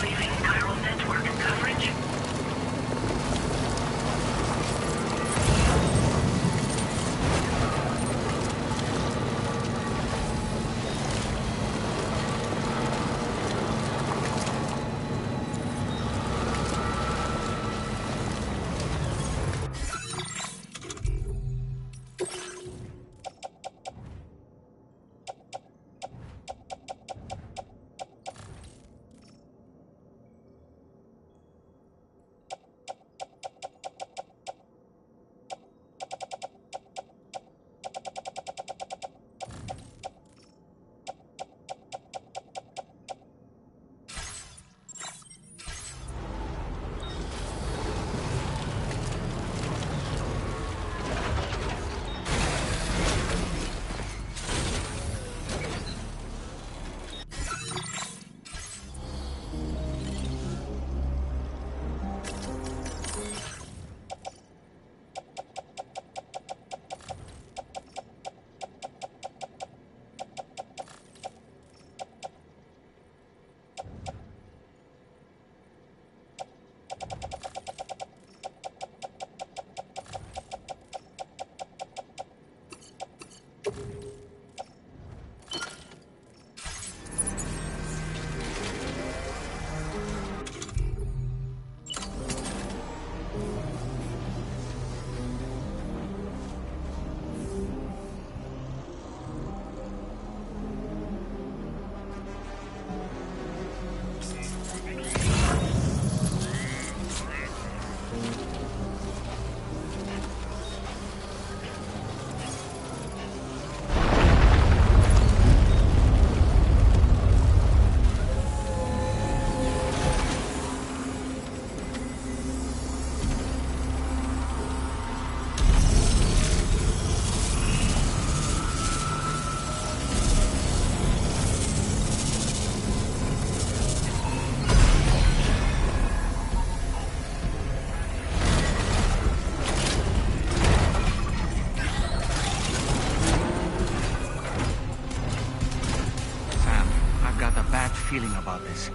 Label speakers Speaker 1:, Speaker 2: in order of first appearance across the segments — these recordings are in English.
Speaker 1: Leaving chiral network coverage.
Speaker 2: Feeling about this.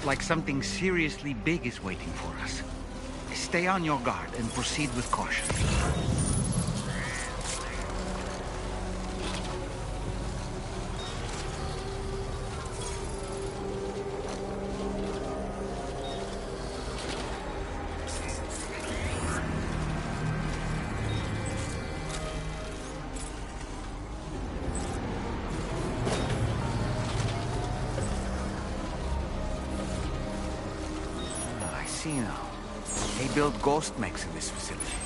Speaker 2: Like something seriously big is waiting for us. Stay on your guard and proceed with caution. See now. They build ghost mechs in this facility.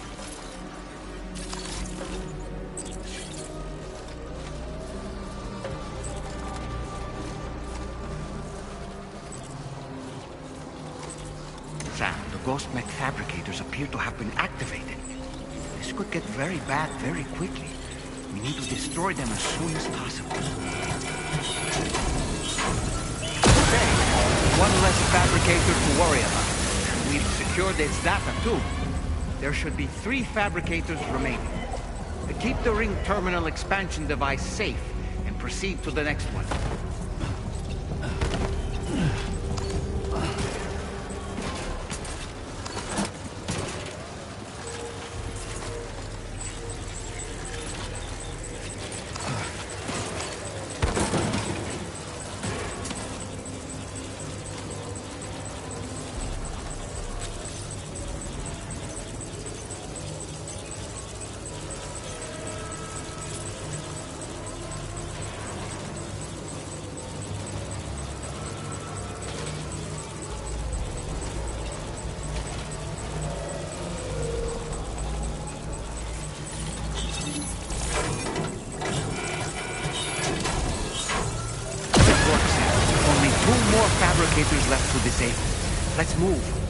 Speaker 2: Sam, the ghost mech fabricators appear to have been activated. This could get very bad very quickly. We need to destroy them as soon as possible. Okay, one less fabricator to worry about. We've secured its data, too. There should be 3 fabricators remaining. Keep the ring terminal expansion device safe and proceed to the next one. Fabricators left to disable. Let's move.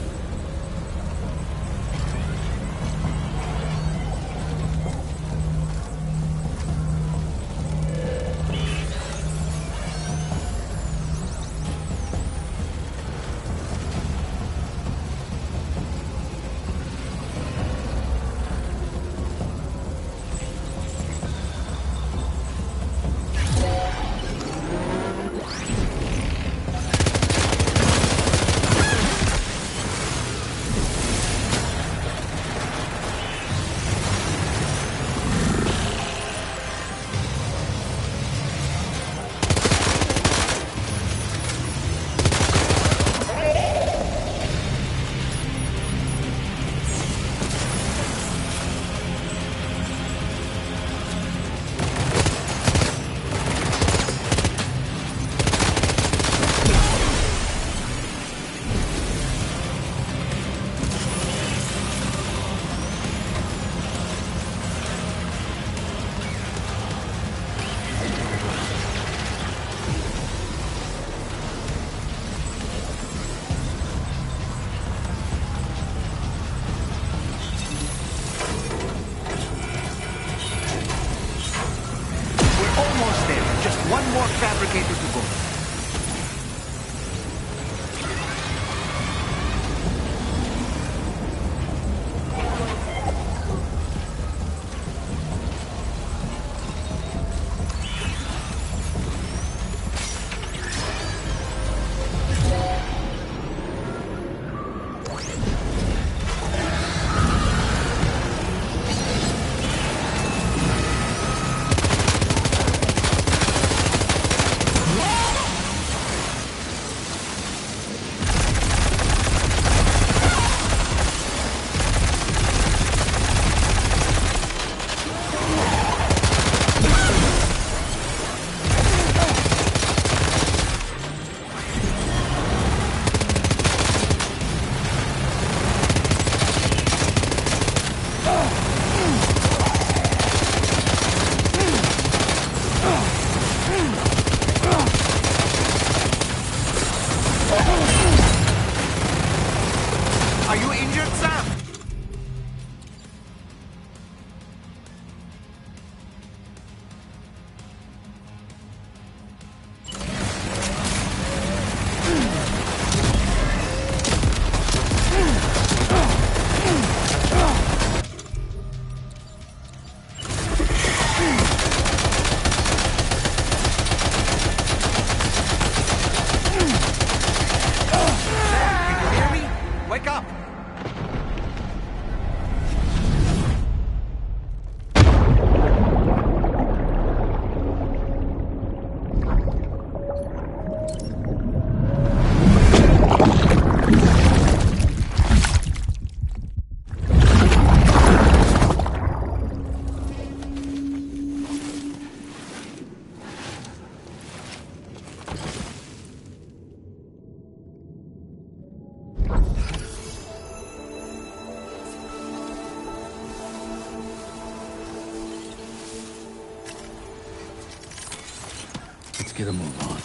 Speaker 3: get a move on.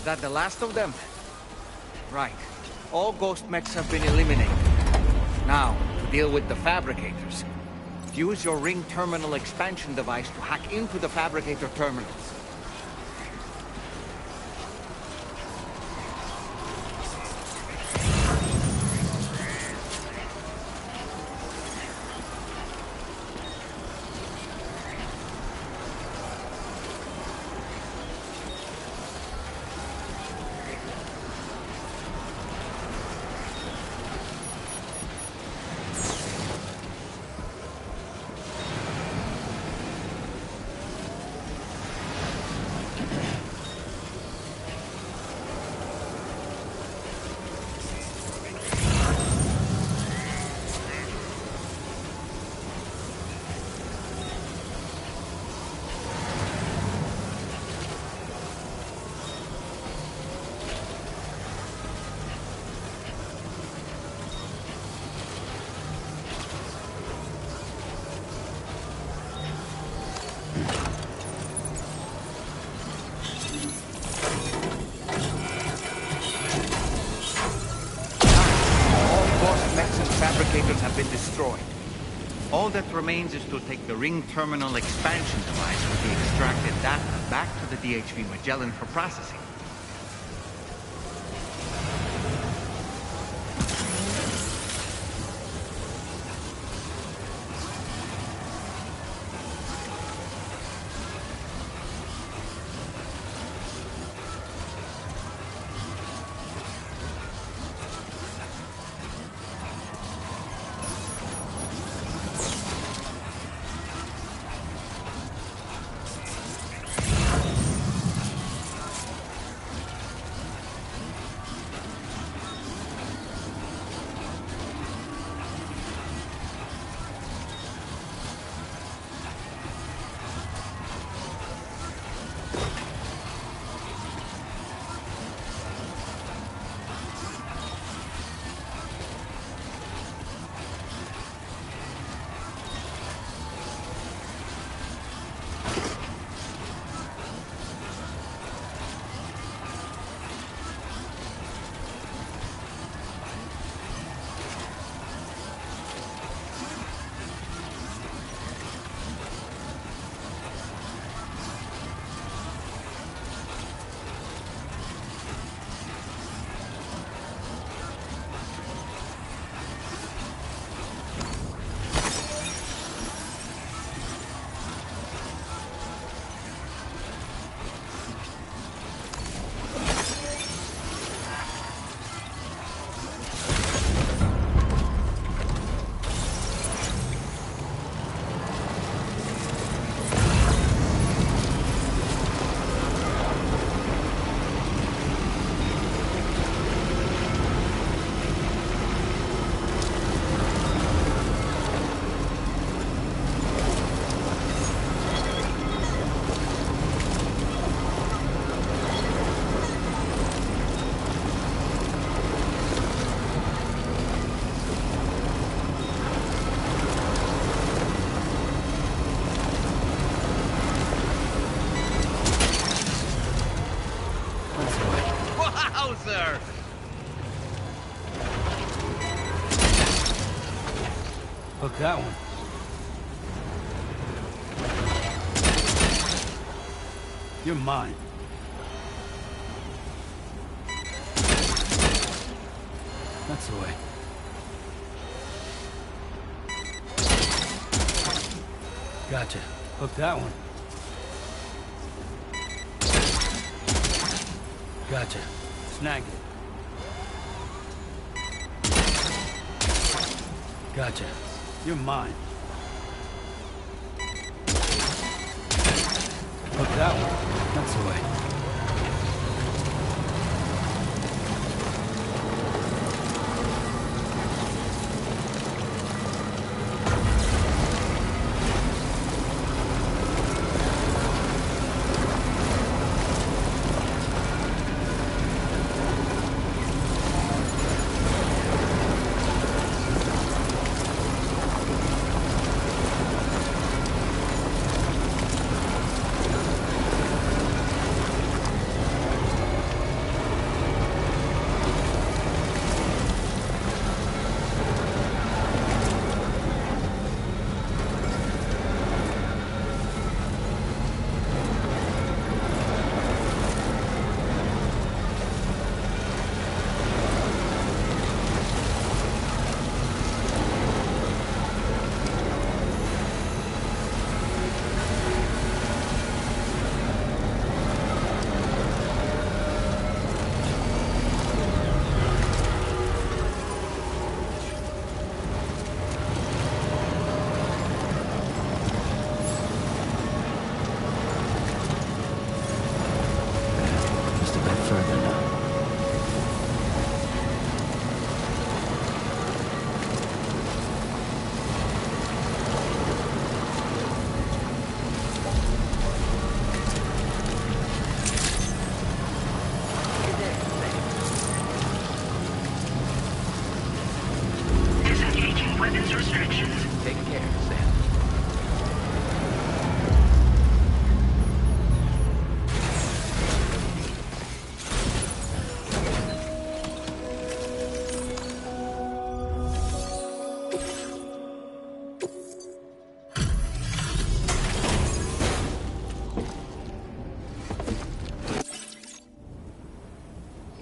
Speaker 2: That the last of them? Right. All ghost mechs have been eliminated. Now, to deal with the fabricators. Use your ring terminal expansion device to hack into the fabricator terminals. fabricators have been destroyed. All that remains is to take the ring terminal expansion device with the extracted data back to the DHV Magellan for processing. Wowzer!
Speaker 3: Hook that one. You're mine. That's the way. Gotcha. Hook that one. Gotcha. Snag it. Gotcha. You're mine. Hook that one. That's the way.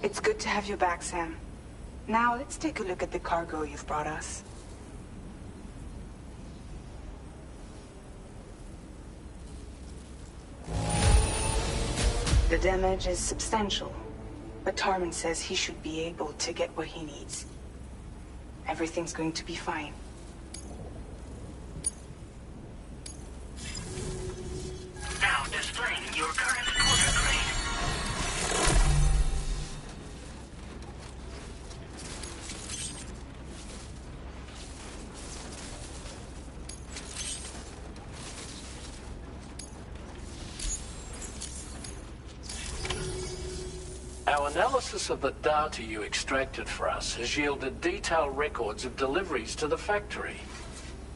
Speaker 4: It's good to have you back, Sam. Now, let's take a look at the cargo you've brought us. The damage is substantial, but Tarman says he should be able to get what he needs. Everything's going to be fine.
Speaker 1: Now displaying your current quarter grade.
Speaker 5: Our analysis of the data you extracted for us has yielded detailed records of deliveries to the factory.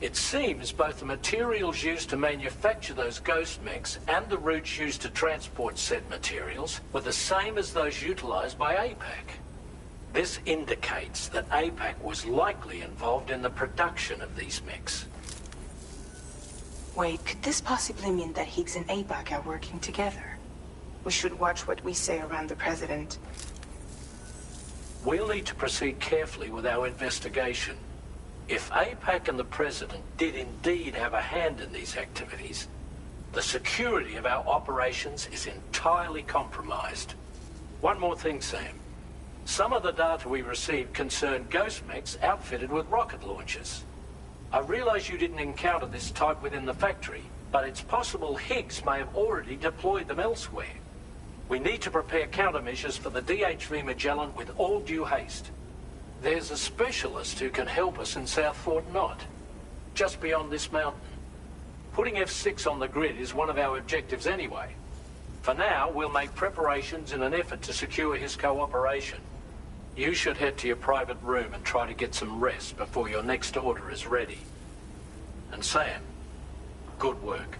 Speaker 5: It seems both the materials used to manufacture those ghost mechs and the routes used to transport said materials were the same as those utilized by APAC. This indicates that APAC was likely involved in the production of these mechs.
Speaker 4: Wait, could this possibly mean that Higgs and APAC are working together? We should watch what we say around the President.
Speaker 5: We'll need to proceed carefully with our investigation. If APAC and the President did indeed have a hand in these activities, the security of our operations is entirely compromised. One more thing, Sam. Some of the data we received concerned ghost mechs outfitted with rocket launchers. I realize you didn't encounter this type within the factory, but it's possible Higgs may have already deployed them elsewhere. We need to prepare countermeasures for the DHV Magellan with all due haste. There's a specialist who can help us in South Fort Knott, just beyond this mountain. Putting F6 on the grid is one of our objectives anyway. For now, we'll make preparations in an effort to secure his cooperation. You should head to your private room and try to get some rest before your next order is ready. And Sam, good work.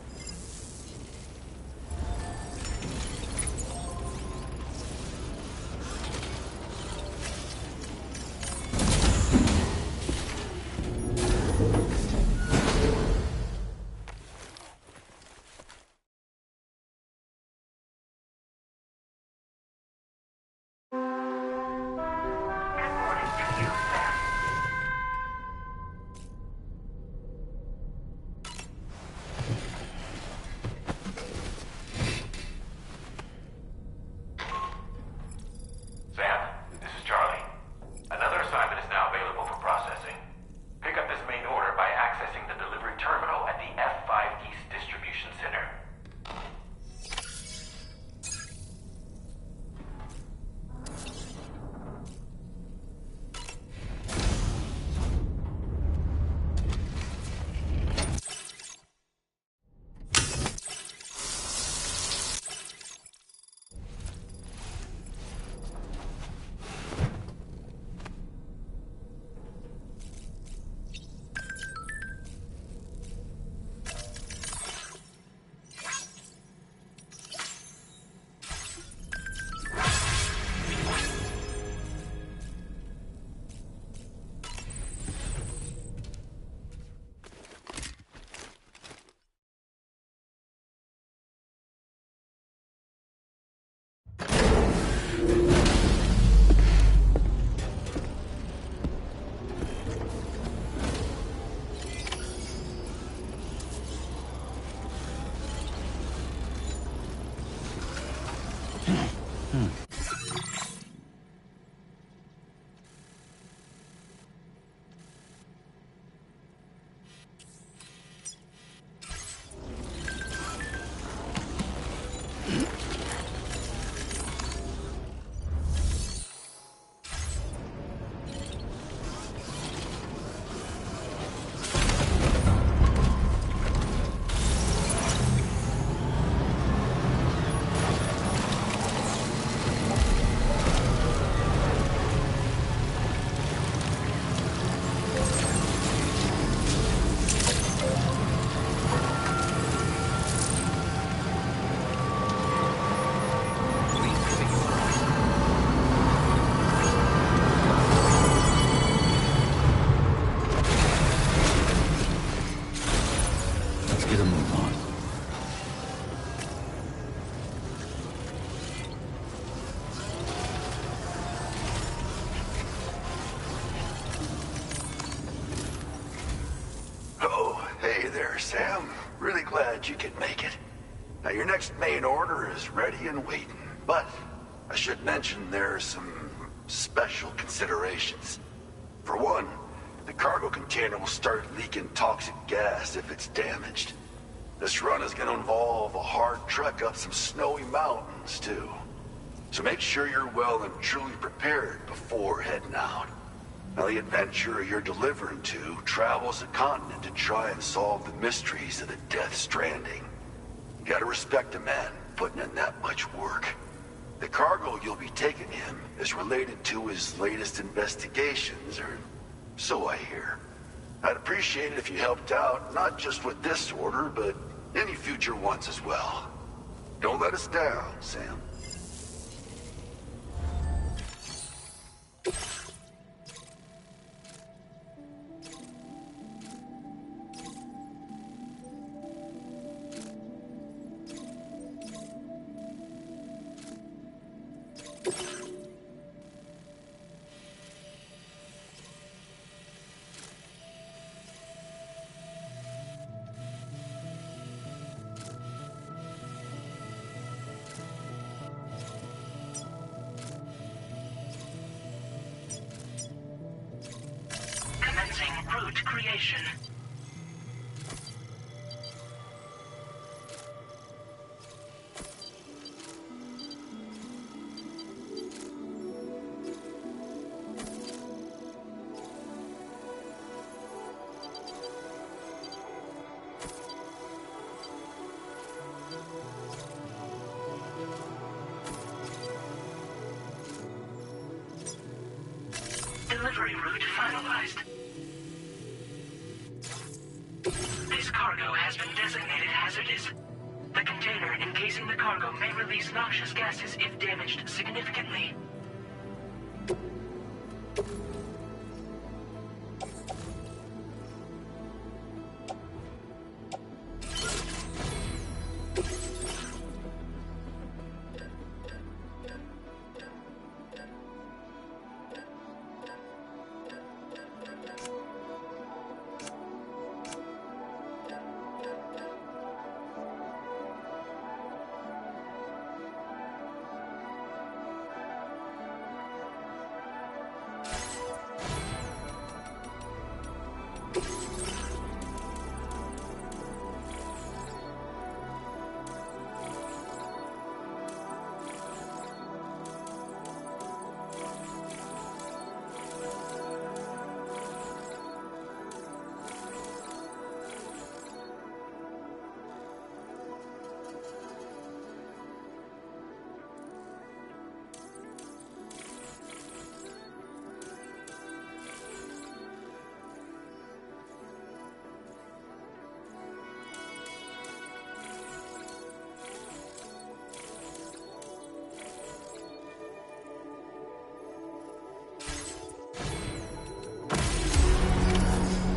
Speaker 6: there, Sam. Really glad you could make it. Now, your next main order is ready and waiting. But I should mention there are some special considerations. For one, the cargo container will start leaking toxic gas if it's damaged. This run is going to involve a hard trek up some snowy mountains, too. So make sure you're well and truly prepared before heading out. Now, the adventurer you're delivering to travels the continent to try and solve the mysteries of the Death Stranding. You gotta respect a man putting in that much work. The cargo you'll be taking him is related to his latest investigations, or so I hear. I'd appreciate it if you helped out, not just with this order, but any future ones as well. Don't let us down, Sam.
Speaker 1: Route creation. Delivery route finalized. This cargo has been designated hazardous. The container encasing the cargo may release noxious gases if damaged significantly.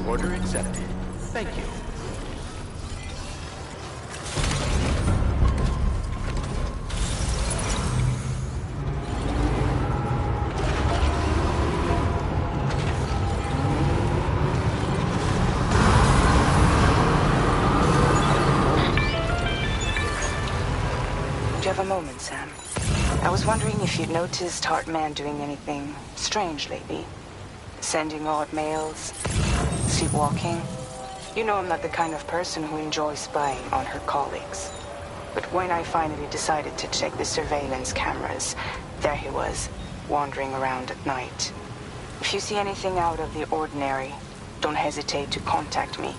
Speaker 2: Order accepted. Thank you.
Speaker 4: Do you have a moment, Sam? I was wondering if you'd noticed Hartman doing anything strange lately. Sending odd mails, sleepwalking. You know I'm not the kind of person who enjoys spying on her colleagues. But when I finally decided to check the surveillance cameras, there he was, wandering around at night. If you see anything out of the ordinary, don't hesitate to contact me.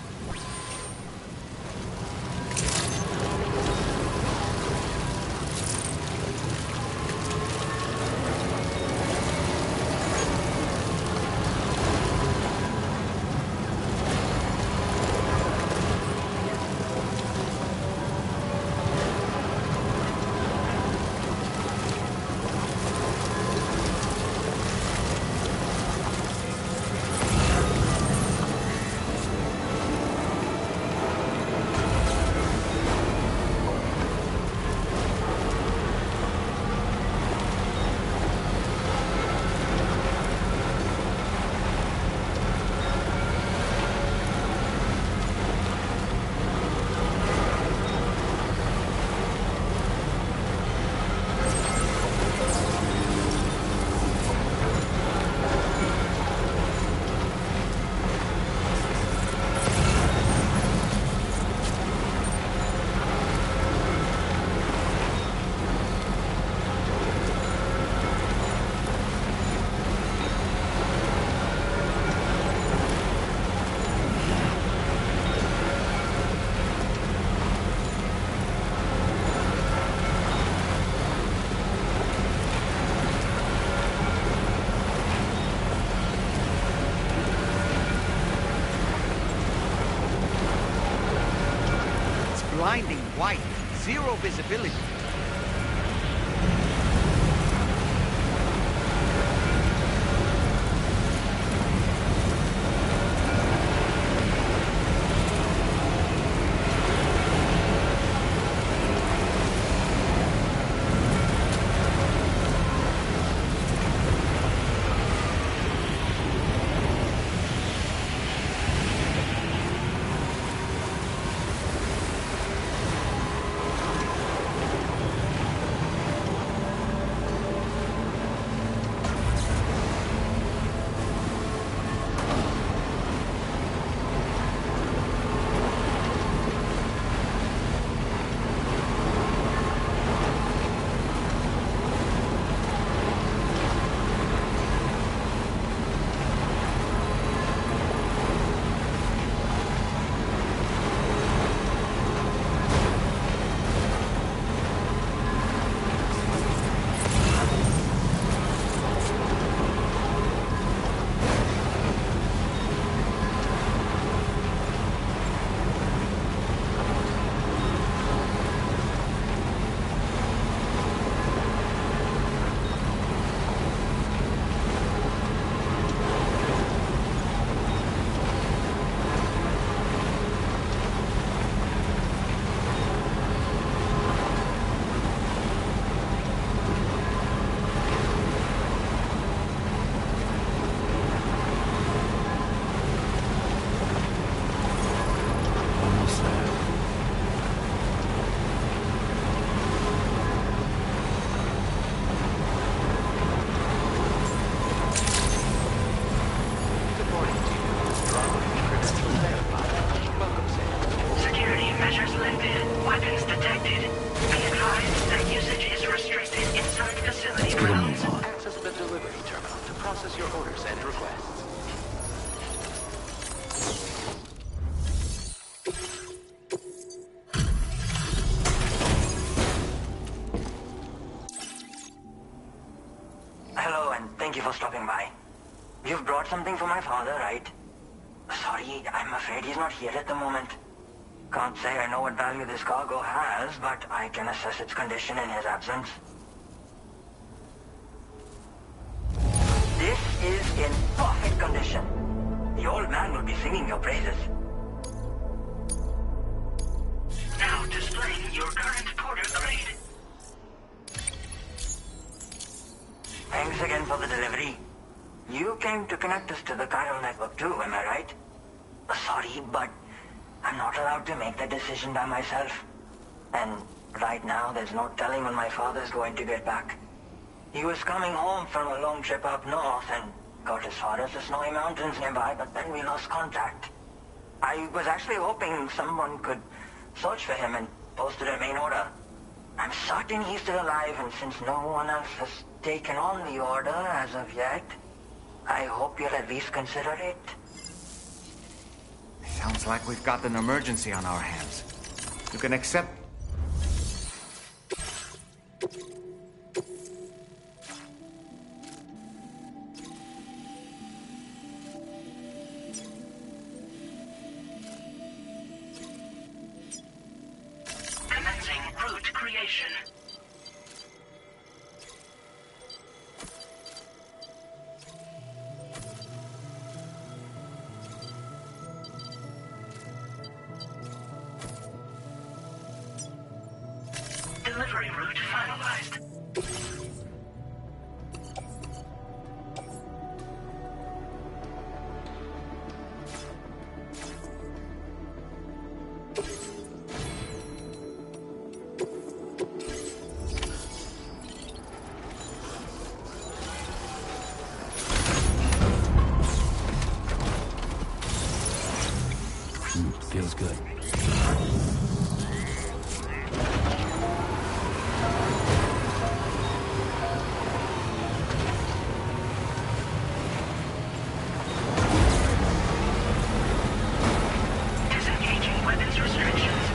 Speaker 2: white, zero visibility.
Speaker 7: Thank you for stopping by. You've brought something for my father, right? Sorry, I'm afraid he's not here at the moment. Can't say I know what value this cargo has, but I can assess its condition in his absence. This is in perfect condition. The old man will be singing your praises.
Speaker 1: Now displaying your current porter grade.
Speaker 7: Thanks again for the delivery. You came to connect us to the chiral network too, am I right? Sorry, but I'm not allowed to make that decision by myself. And right now, there's no telling when my father's going to get back. He was coming home from a long trip up north and got as far as the snowy mountains nearby, but then we lost contact. I was actually hoping someone could search for him and post a main order. I'm certain he's still alive, and since no one else has taken on the order as of yet, I hope you'll at least consider it.
Speaker 2: Sounds like we've got an emergency on our hands. You can accept...
Speaker 1: Commencing route creation. Delivery route finalized.
Speaker 3: Feels good.
Speaker 1: Disengaging weapons restrictions.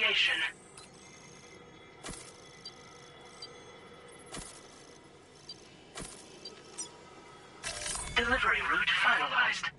Speaker 1: initiation. Delivery route finalized.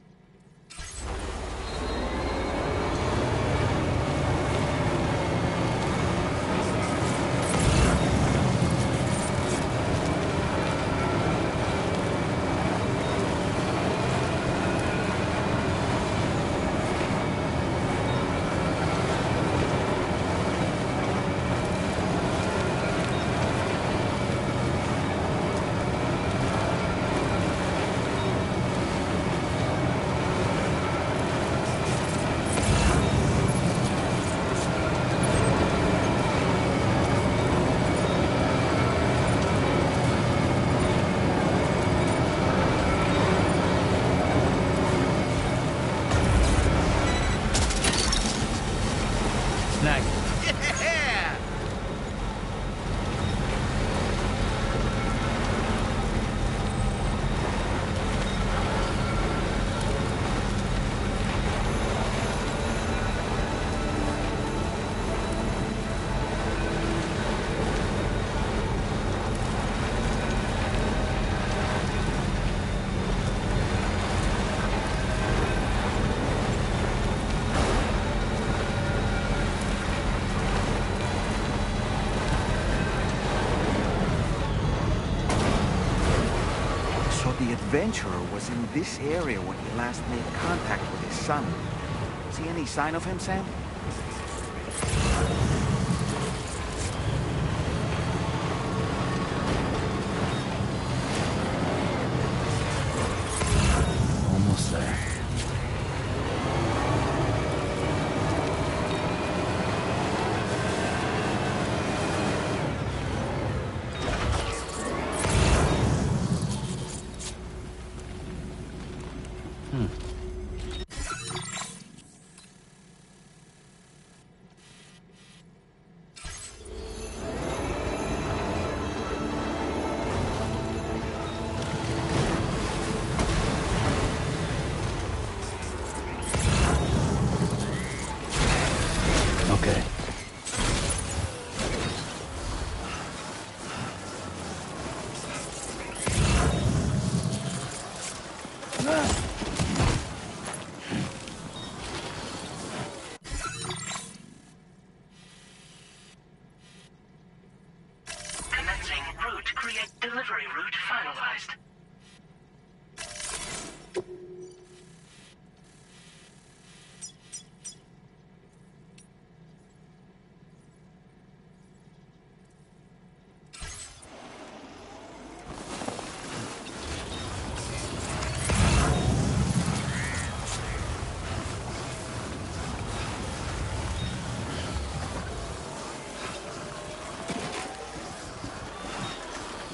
Speaker 3: Snag.
Speaker 2: Yeah! So the adventurer was in this area when he last made contact with his son. See any sign of him, Sam?
Speaker 3: Almost there. Okay.
Speaker 1: Commencing route create delivery route finalized.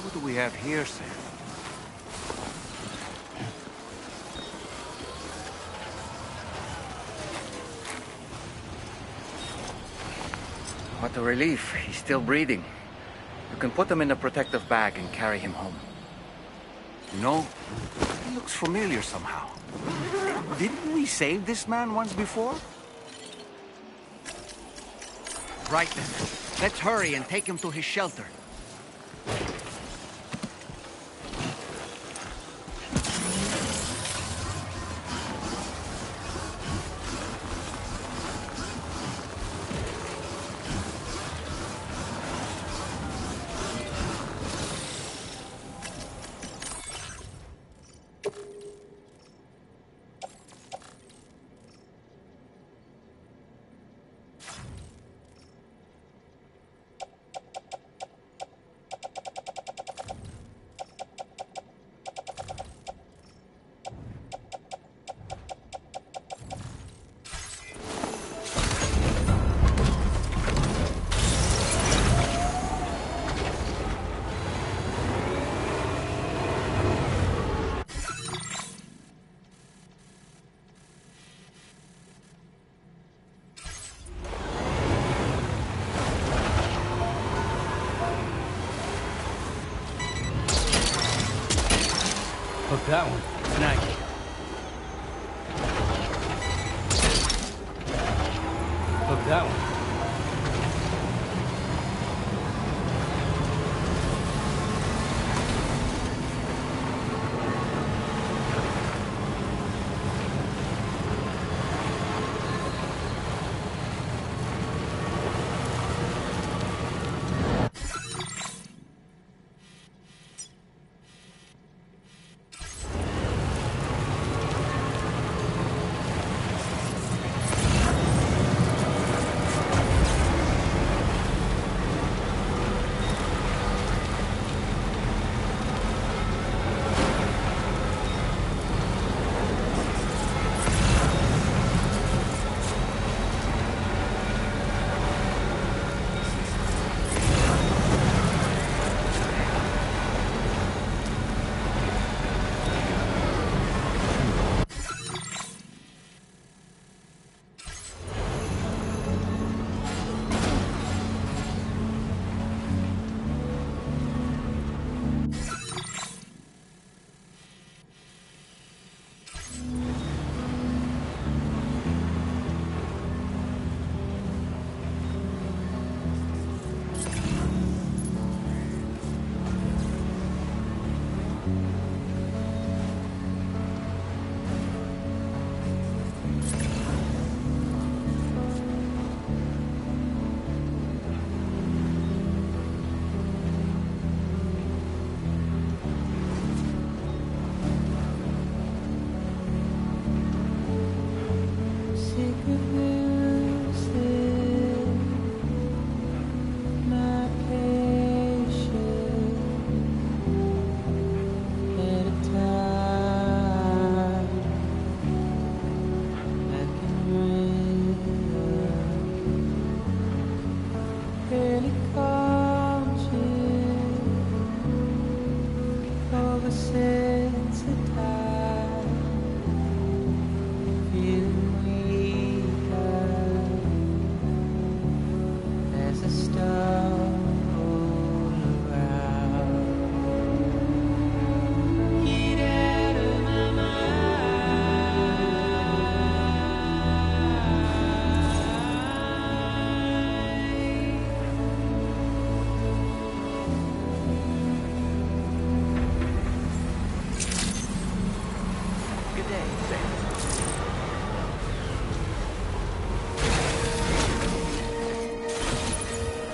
Speaker 2: What do we have here, Sam? What a relief. He's still breathing. You can put him in a protective bag and carry him home. You know, he looks familiar somehow. Didn't we save this man once before? Right then. Let's hurry and take him to his shelter.
Speaker 3: Hook that one. Snag it. Hook that one.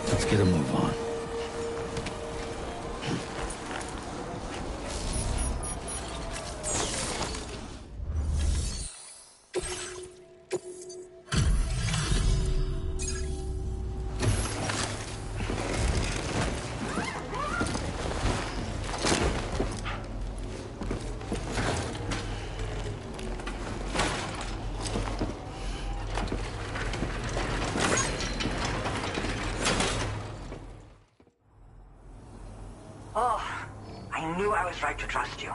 Speaker 3: Let's get a move on.
Speaker 7: Oh, I knew I was right to trust you.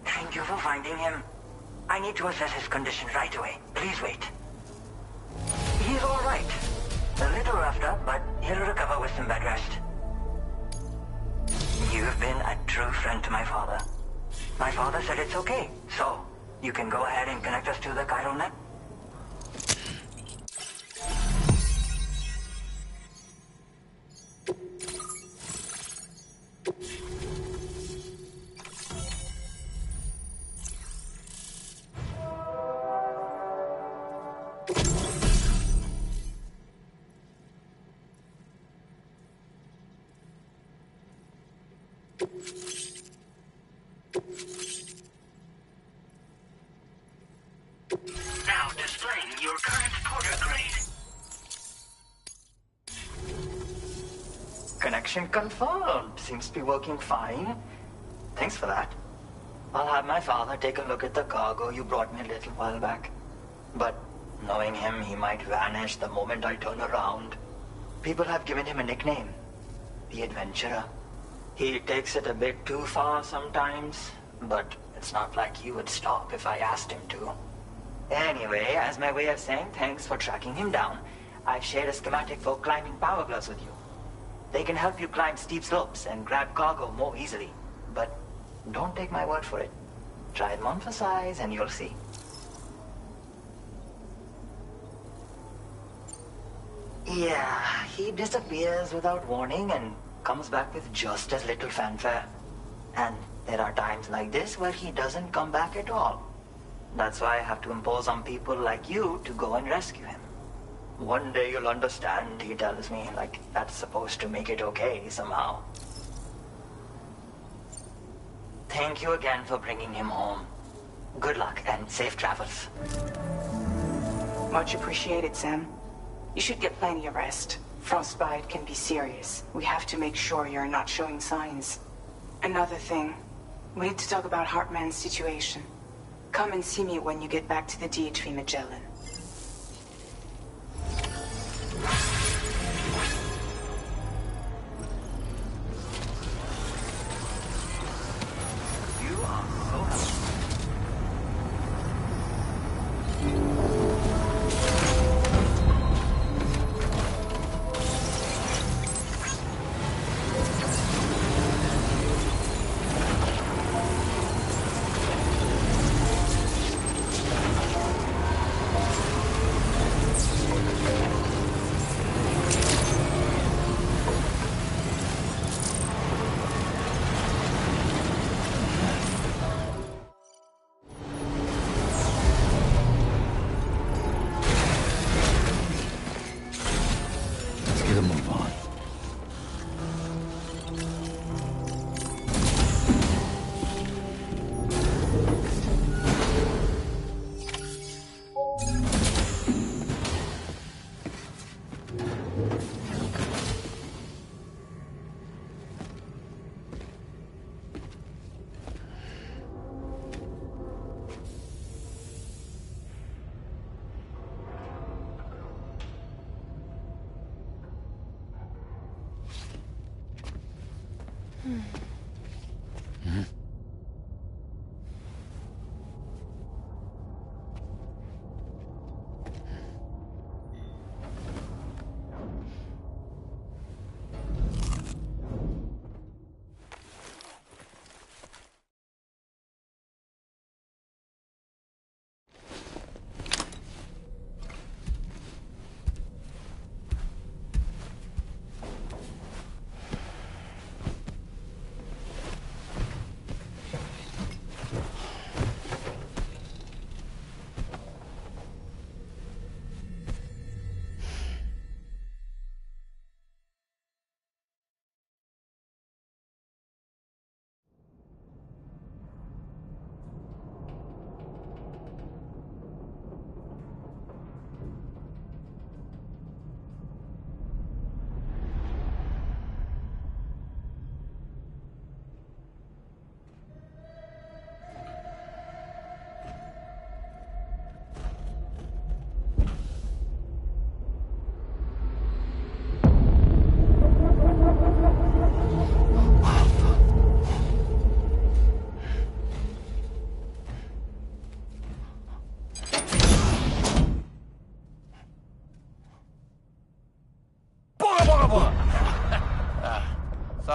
Speaker 7: Thank you for finding him. I need to assess his condition right away. Please wait. He's all right. A little roughed up, but he'll recover with some bed rest. You've been a true friend to my father. My father said it's okay, so you can go ahead and connect us to the chiral net.
Speaker 1: Now displaying your current porter grade.
Speaker 7: Connection confirmed. Seems to be working fine. Thanks for that. I'll have my father take a look at the cargo you brought me a little while back. But knowing him, he might vanish the moment I turn around. People have given him a nickname. The Adventurer. He takes it a bit too far sometimes, but it's not like he would stop if I asked him to. Anyway, as my way of saying thanks for tracking him down, I've shared a schematic for climbing power gloves with you. They can help you climb steep slopes and grab cargo more easily. But don't take my word for it. Try them on for size and you'll see. Yeah, he disappears without warning and comes back with just as little fanfare. And there are times like this where he doesn't come back at all. That's why I have to impose on people like you to go and rescue him. One day you'll understand, he tells me, like that's supposed to make it okay somehow. Thank you again for bringing him home. Good luck and safe travels.
Speaker 4: Much appreciated, Sam. You should get plenty of rest. Frostbite can be serious. We have to make sure you're not showing signs. Another thing, we need to talk about Hartman's situation. Come and see me when you get back to the DHV Magellan.
Speaker 7: You are so helpful.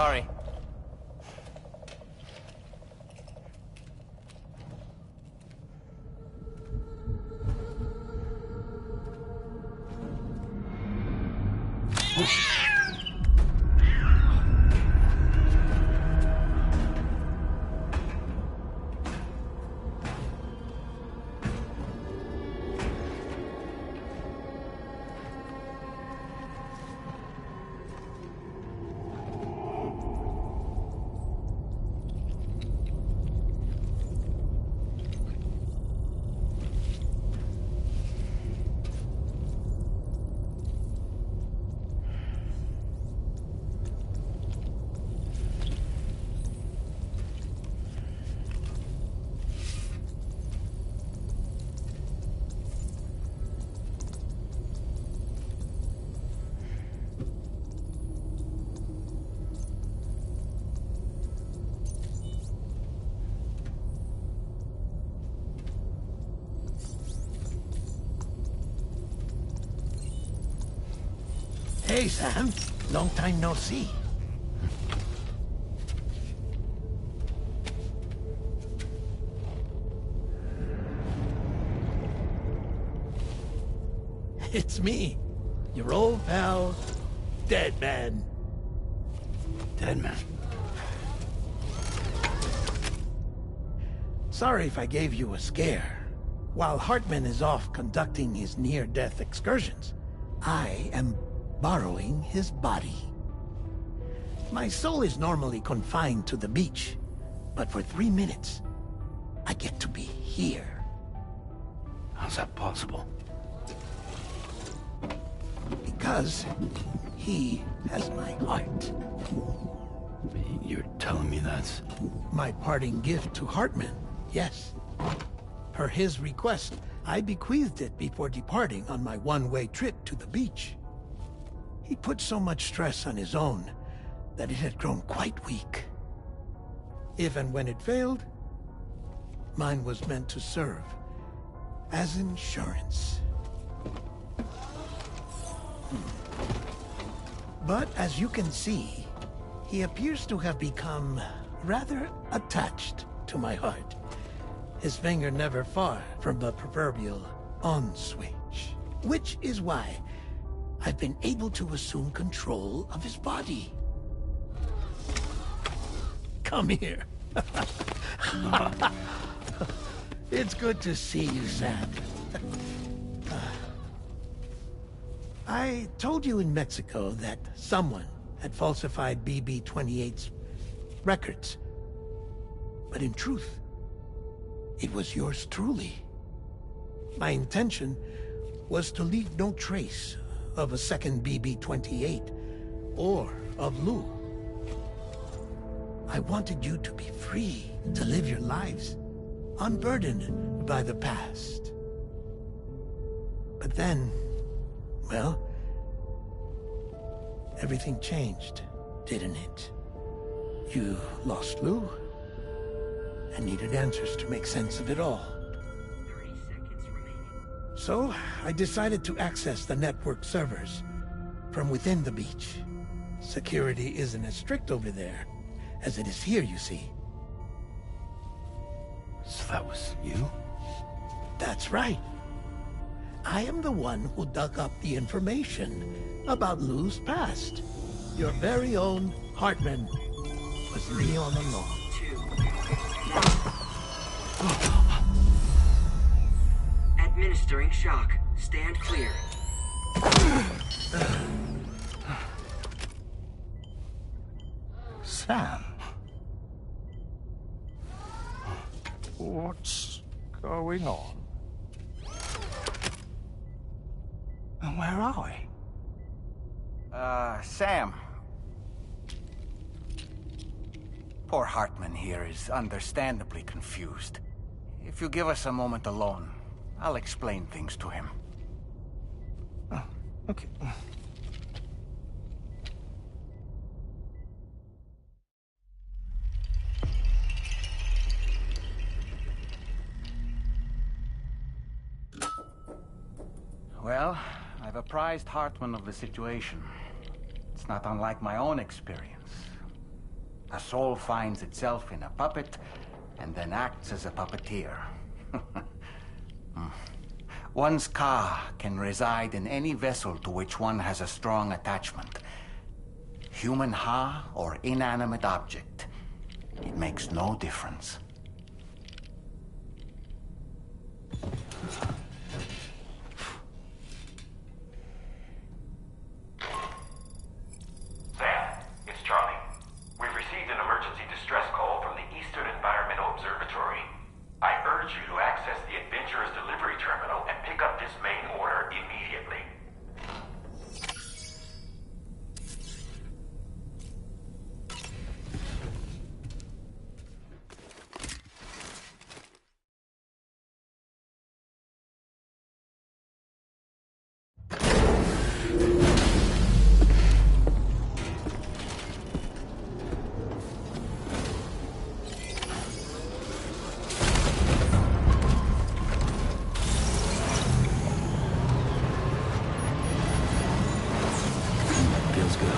Speaker 2: Sorry.
Speaker 8: Hey, Sam. Long time no see. It's me, your old pal, Dead Man.
Speaker 3: Dead Man.
Speaker 8: Sorry if I gave you a scare. While Hartman is off conducting his near-death excursions, I am borrowing his body. My soul is normally confined to the beach, but for 3 minutes, I get to be here.
Speaker 3: How's that possible?
Speaker 8: Because he has my heart.
Speaker 3: You're telling me that's...
Speaker 8: My parting gift to Hartman, yes. Per his request, I bequeathed it before departing on my one-way trip to the beach. He put so much stress on his own that it had grown quite weak. If and when it failed, mine was meant to serve as insurance. But as you can see, he appears to have become rather attached to my heart. His finger never far from the proverbial on switch. Which is why I've been able to assume control of his body. Come here. It's good to see you, Sam. I told you in Mexico that someone had falsified BB-28's records. But in truth, it was yours truly. My intention was to leave no trace of a second BB-28 or of Lou. I wanted you to be free to live your lives, unburdened by the past. But then, well, everything changed, didn't it? You lost Lou, and needed answers to make sense of it all.
Speaker 1: 30 seconds remaining.
Speaker 8: So, I decided to access the network servers from within the beach. Security isn't as strict over there as it is here, you see.
Speaker 3: So that was you?
Speaker 8: That's right. I am the one who dug up the information about Lou's past. Your very own Hartman was me all along.
Speaker 1: 2. Administering shock. Stand clear.
Speaker 3: Sam? What's going on? And where are we?
Speaker 2: Sam. Poor Hartman here is understandably confused. If you give us a moment alone, I'll explain things to him.
Speaker 3: Oh, okay.
Speaker 2: Well, I've apprised Hartman of the situation. It's not unlike my own experience. A soul finds itself in a puppet and then acts as a puppeteer. One's ka can reside in any vessel to which one has a strong attachment. Human ha or inanimate object. It makes no difference.
Speaker 9: Sam, it's Charlie. We've received an emergency distress call from the Eastern Environmental Observatory. I urge you to access the Adventurer's delivery terminal and pick up this main order immediately.
Speaker 3: Feels good.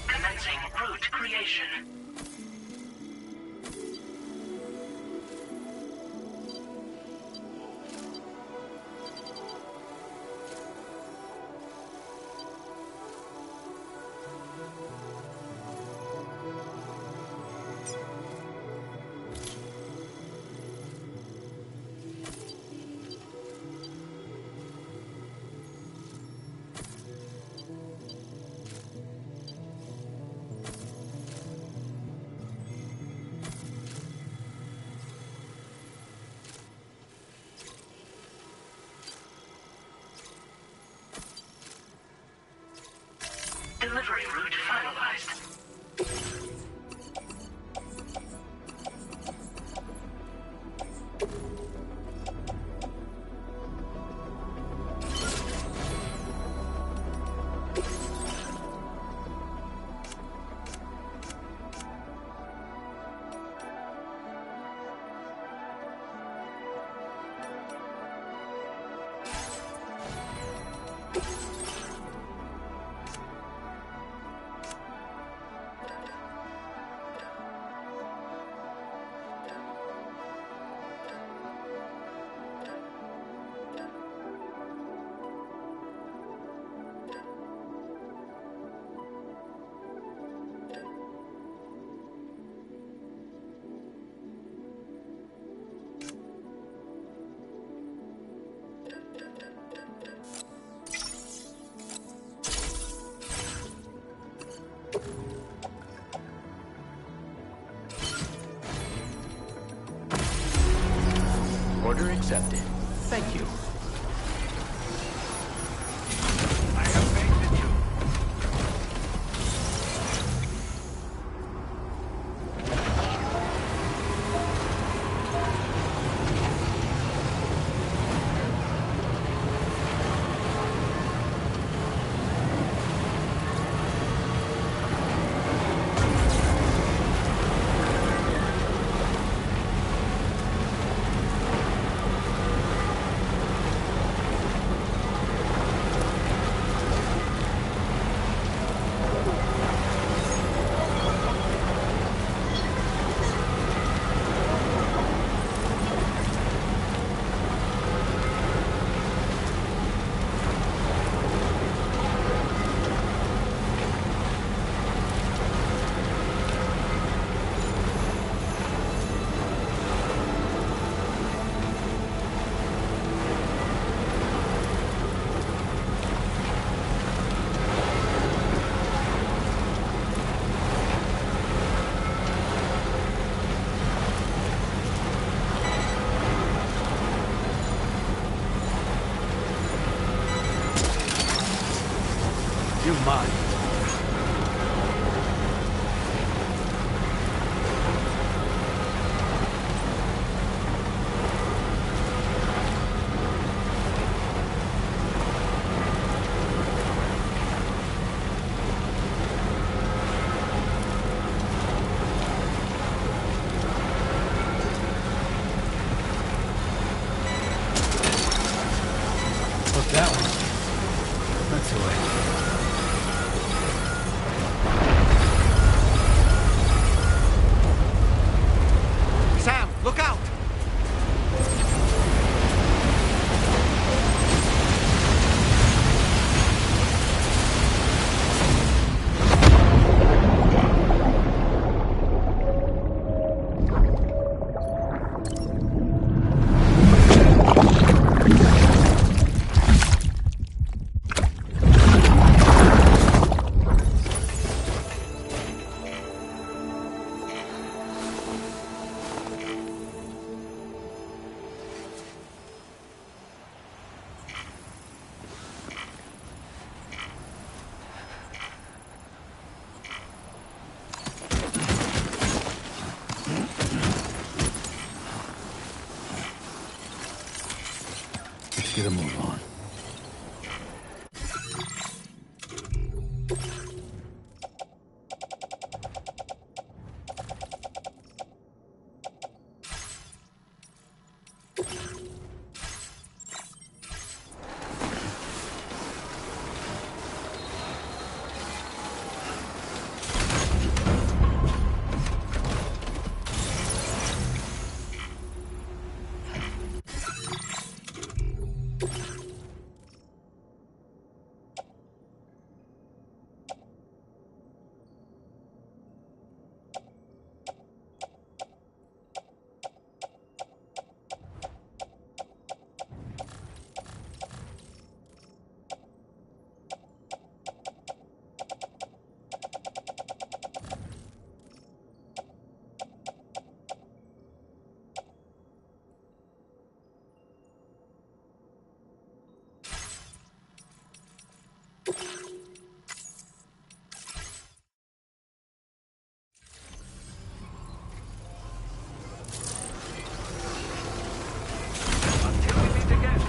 Speaker 1: Commencing route creation. Delivery route finalized.
Speaker 3: Order accepted. Thank you.
Speaker 2: I have faith in you.
Speaker 8: to move on.
Speaker 2: Until we meet again.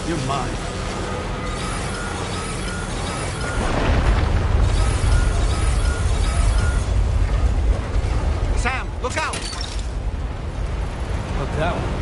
Speaker 8: You're mine.
Speaker 2: Sam, look out!
Speaker 8: Look that one.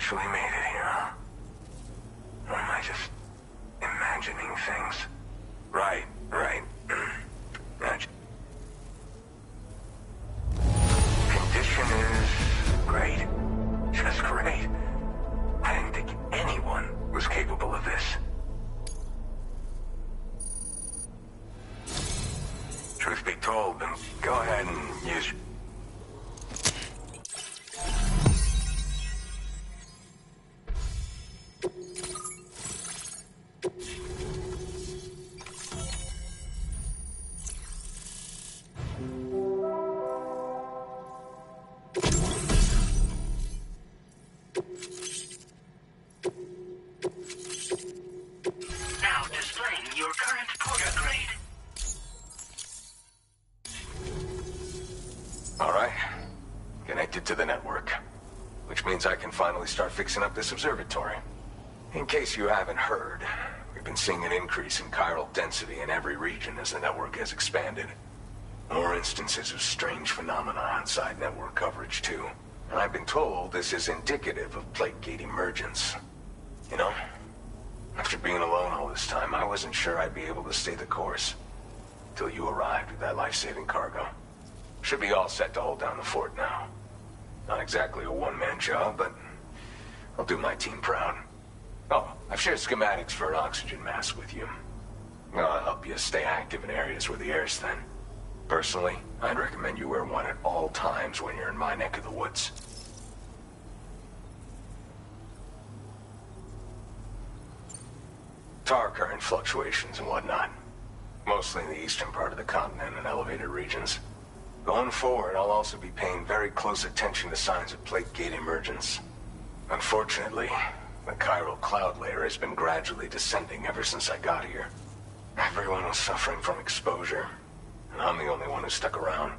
Speaker 7: actually made it here, huh? Or am I just imagining things? Right. Condition is great. Just great. I didn't think anyone was capable of this. Truth be told, then go ahead and use...
Speaker 1: Now displaying your current porter grade.
Speaker 3: All right. Connected to the network. Which means I can finally start fixing up this observatory. In case you haven't heard, we've been seeing an increase in chiral density in every region as the network has expanded. More instances of strange phenomena outside network coverage, too. And I've been told this is indicative of plate gate emergence. You know, after being alone all this time, I wasn't sure I'd be able to stay the course. Till you arrived with that life-saving cargo. Should be all set to hold down the fort now. Not exactly a one-man job, but I'll do my team proud. Oh, I've shared schematics for an oxygen mask with you. I'll help you stay active in areas where the air's thin. Personally, I'd recommend you wear one at all times when you're in my neck of the woods. Tar current fluctuations and whatnot. Mostly in the eastern part of the continent and elevated regions. Going forward, I'll also be paying very close attention to signs of plate gate emergence. Unfortunately, the chiral cloud layer has been gradually descending ever since I got here. Everyone was suffering from exposure, and I'm the only one who stuck around.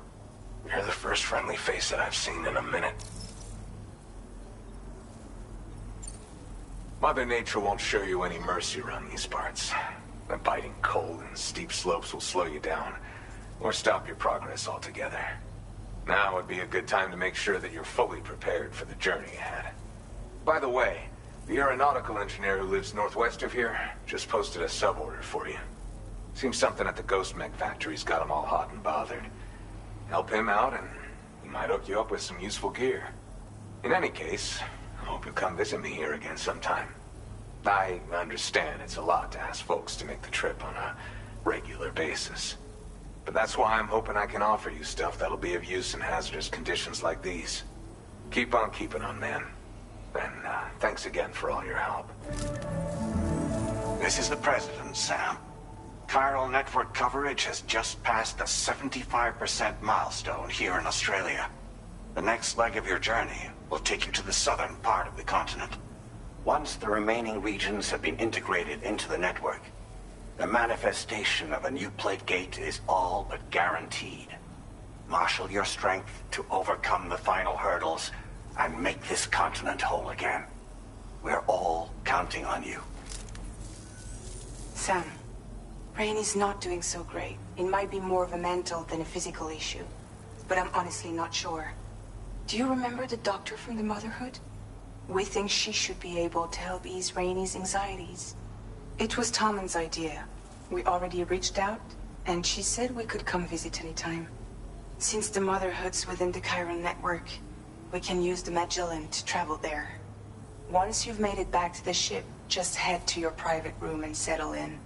Speaker 3: You're the first friendly face that I've seen in a minute. Mother Nature won't show you any mercy around these parts. The biting cold and steep slopes will slow you down, or stop your progress altogether. Now would be a good time to make sure that you're fully prepared for the journey ahead. By the way, the aeronautical engineer who lives northwest of here just posted a sub-order for you. Seems something at the Ghost Mech factory's got him all hot and bothered. Help him out and he might hook you up with some useful gear. In any case, I hope you'll come visit me here again sometime. I understand it's a lot to ask folks to make the trip on a regular basis. But that's why I'm hoping I can offer you stuff that'll be of use in hazardous conditions like these. Keep on keeping on, man. And thanks again for all your help.
Speaker 10: This is the President, Sam. Chiral network coverage has just passed the 75% milestone here in Australia. The next leg of your journey will take you to the southern part of the continent. Once the remaining regions have been integrated into the network, the manifestation of a new plate gate is all but guaranteed. Marshal your strength to overcome the final hurdles and make this continent whole again. We're all counting on you.
Speaker 4: Sam, Rainey's not doing so great. It might be more of a mental than a physical issue, but I'm honestly not sure. Do you remember the doctor from the Motherhood? We think she should be able to help ease Rainey's anxieties. It was Tommen's idea. We already reached out, and she said we could come visit anytime. Since the Motherhood's within the Chiron network, we can use the Magellan to travel there. Once you've made it back to the ship, just head to your private room and settle in.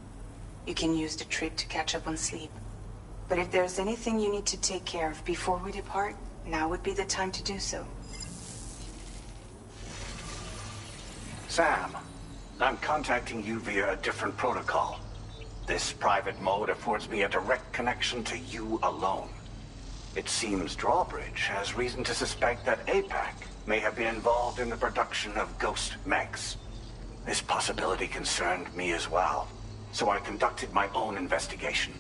Speaker 4: You can use the trip to catch up on sleep. But if there's anything you need to take care of before we depart, now would be the time to do so.
Speaker 10: Sam, I'm contacting you via a different protocol. This private mode affords me a direct connection to you alone. It seems Drawbridge has reason to suspect that APAC may have been involved in the production of ghost mechs. This possibility concerned me as well, so I conducted my own investigation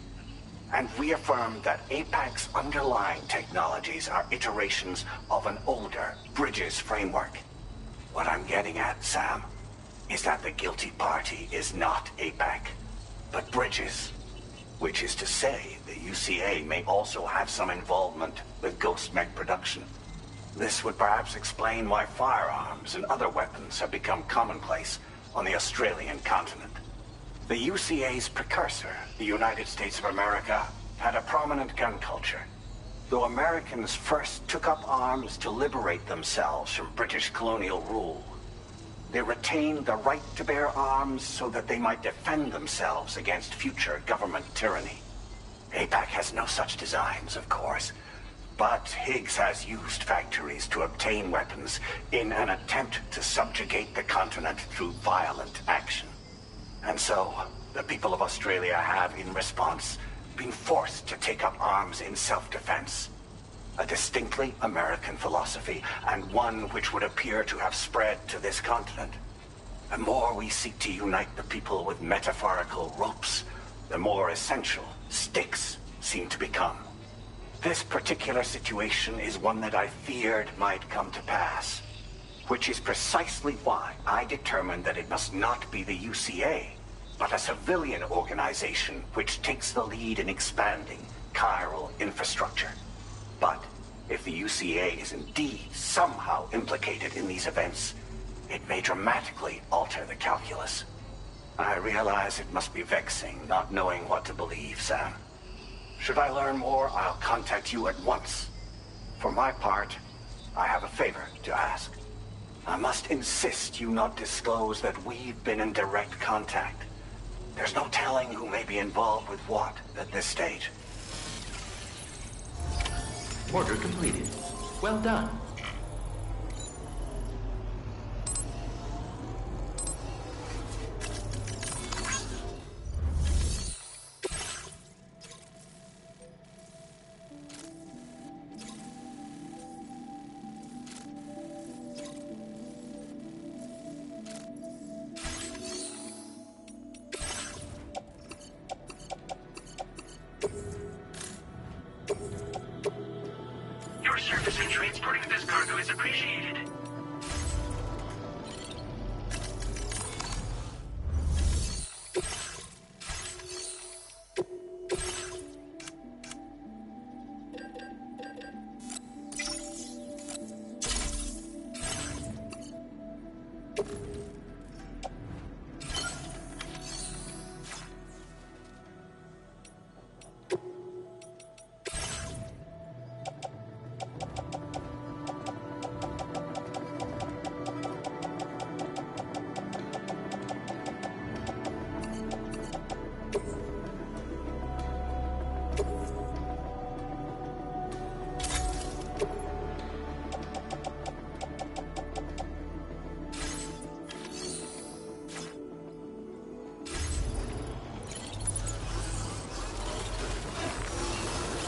Speaker 10: and reaffirmed that APAC's underlying technologies are iterations of an older Bridges framework. What I'm getting at, Sam, is that the guilty party is not APAC, but Bridges. Which is to say, the UCA may also have some involvement with ghost mech production. This would perhaps explain why firearms and other weapons have become commonplace on the Australian continent. The UCA's precursor, the United States of America, had a prominent gun culture. Though Americans first took up arms to liberate themselves from British colonial rule, they retained the right to bear arms so that they might defend themselves against future government tyranny. APAC has no such designs, of course, but Higgs has used factories to obtain weapons in an attempt to subjugate the continent through violent action. And so, the people of Australia have, in response, been forced to take up arms in self-defense. A distinctly American philosophy, and one which would appear to have spread to this continent. The more we seek to unite the people with metaphorical ropes, the more essential sticks seem to become. This particular situation is one that I feared might come to pass, which is precisely why I determined that it must not be the UCA, but a civilian organization which takes the lead in expanding chiral infrastructure. But if the UCA is indeed somehow implicated in these events, it may dramatically alter the calculus. I realize it must be vexing not knowing what to believe, Sam. Should I learn more, I'll contact you at once. For my part, I have a favor to ask. I must insist you not disclose that we've been in direct contact. There's no telling who may be involved with what at this stage.
Speaker 11: Order completed. Well done.
Speaker 1: Your service in transporting this cargo is appreciated.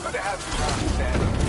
Speaker 3: Good to have you on, Sam.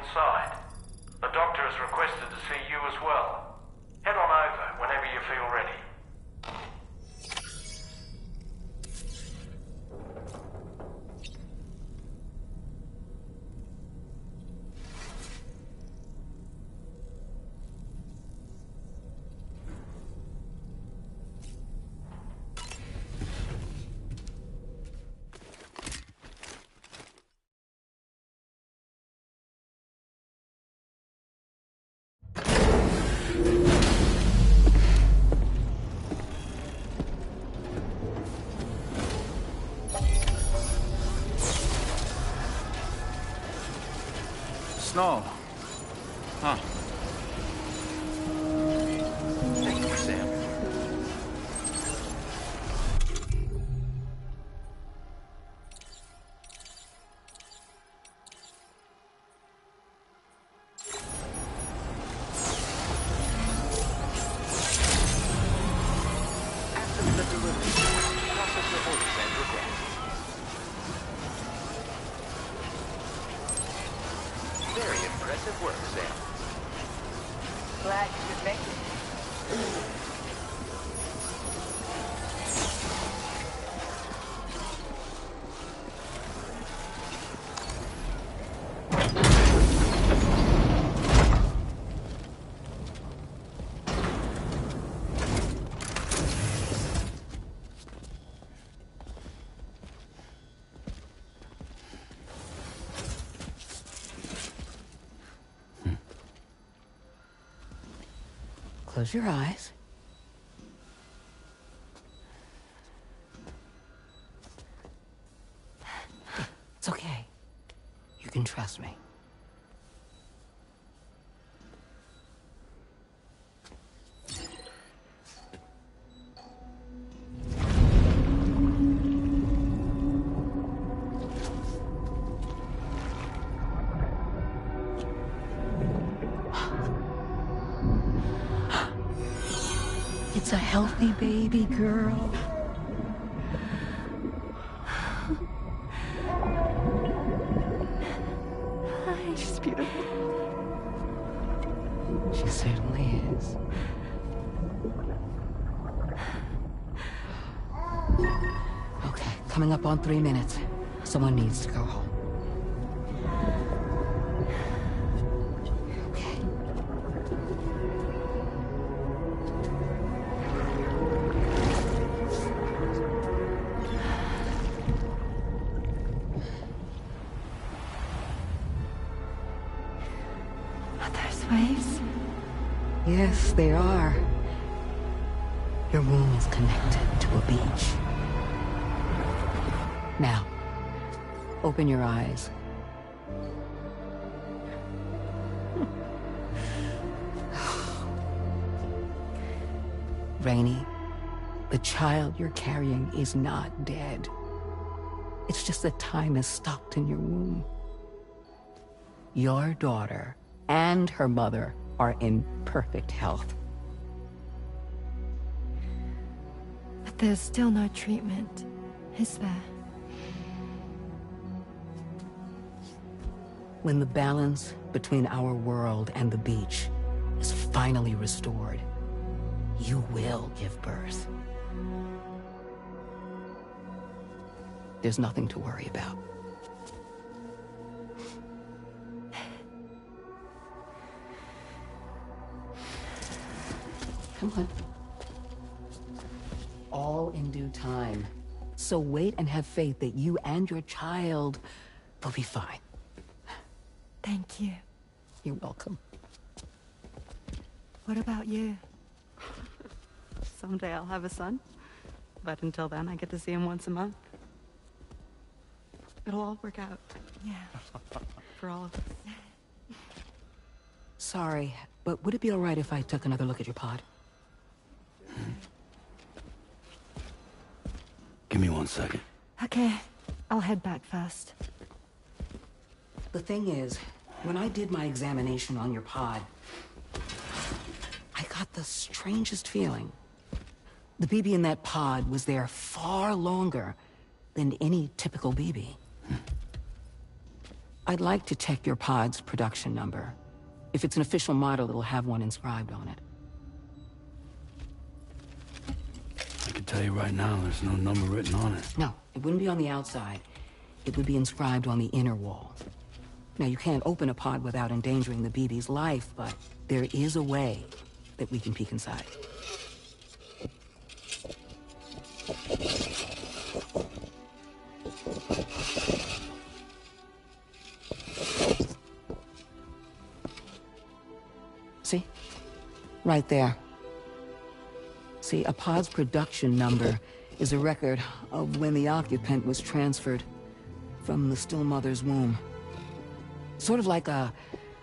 Speaker 9: inside. The doctor has requested to see you as well. Head on over whenever you feel ready.
Speaker 2: Snow. Huh. Thank you, Sam. After the delivery, process your orders and requests. Very impressive work, Sam.
Speaker 4: Glad you could make it.
Speaker 12: Close your eyes. It's okay. You can trust me. It's a healthy baby girl. She's beautiful. She certainly is. Okay, coming up on 3 minutes. Someone needs to go home.
Speaker 13: Waves?
Speaker 12: Yes, they are. Your womb is connected to a beach. Now, open your eyes. Rainy, the child you're carrying is not dead. It's just that time has stopped in your womb. Your daughter and her mother are in perfect health.
Speaker 13: But there's still no treatment, is there?
Speaker 12: When the balance between our world and the beach is finally restored, you will give birth. There's nothing to worry about. Come on. All in due time. So wait and have faith that you and your child will be fine.
Speaker 13: Thank you.
Speaker 12: You're welcome.
Speaker 13: What about you?
Speaker 14: Someday I'll have a son. But until then, I get to see him once a month. It'll all work out.
Speaker 13: Yeah.
Speaker 14: For all of us.
Speaker 12: Sorry, but would it be all right if I took another look at your pod?
Speaker 15: Give me 1 second.
Speaker 13: Okay. I'll head back first.
Speaker 12: The thing is, when I did my examination on your pod, I got the strangest feeling. The BB in that pod was there far longer than any typical BB. I'd like to check your pod's production number. If it's an official model, it'll have one inscribed on it.
Speaker 15: I can tell you right now, there's no number written on it.
Speaker 12: No, it wouldn't be on the outside. It would be inscribed on the inner wall. Now, you can't open a pod without endangering the BB's life, but there is a way that we can peek inside. See? Right there. See, a pod's production number is a record of when the occupant was transferred from the still mother's womb. Sort of like a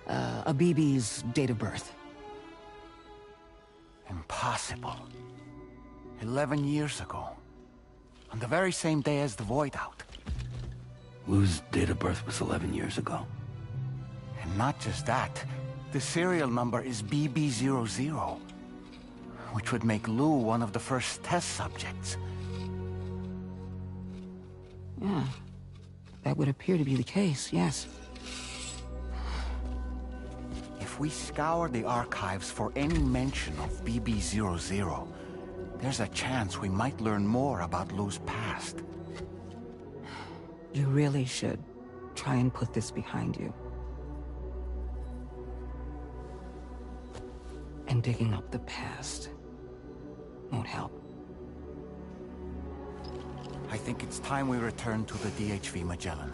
Speaker 12: BB's date of birth.
Speaker 2: Impossible. 11 years ago. On the very same day as the Void Out.
Speaker 15: Lou's date of birth was 11 years ago.
Speaker 2: And not just that. The serial number is BB00. Which would make Lou one of the first test subjects.
Speaker 12: Yeah. That would appear to be the case, yes.
Speaker 2: If we scour the archives for any mention of BB00, there's a chance we might learn more about Lou's past.
Speaker 12: You really should try and put this behind you. And digging up the past won't help.
Speaker 2: I think it's time we return to the DHV Magellan.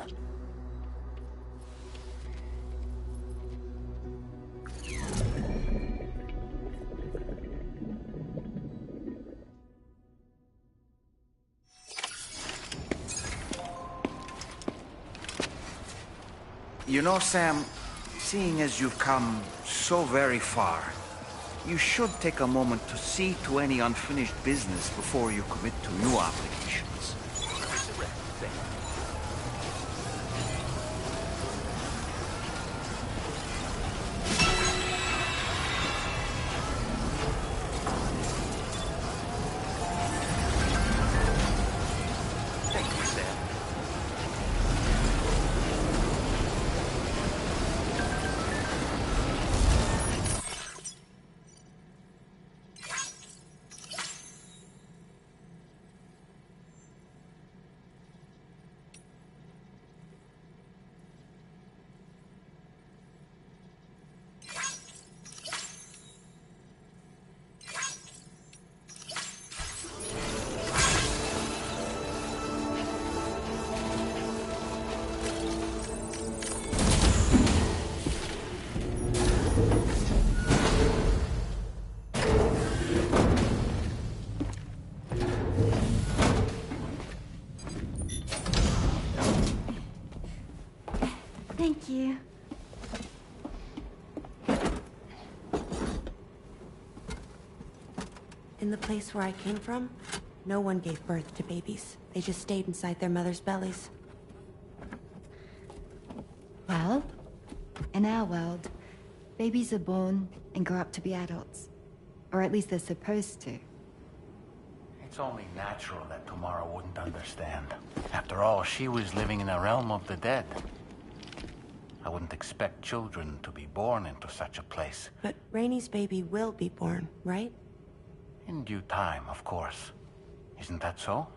Speaker 2: You know, Sam, seeing as you've come so very far, you should take a moment to see to any unfinished business before you commit to new obligations.
Speaker 13: Thank you.
Speaker 16: In the place where I came from, no one gave birth to babies. They just stayed inside their mother's bellies.
Speaker 13: Well, in our world, babies are born and grow up to be adults. Or at least they're supposed to.
Speaker 2: It's only natural that Tamara wouldn't understand. After all, she was living in a realm of the dead. I wouldn't expect children to be born into such a place.
Speaker 16: But Rainey's baby will be born, right?
Speaker 2: In due time, of course. Isn't that so?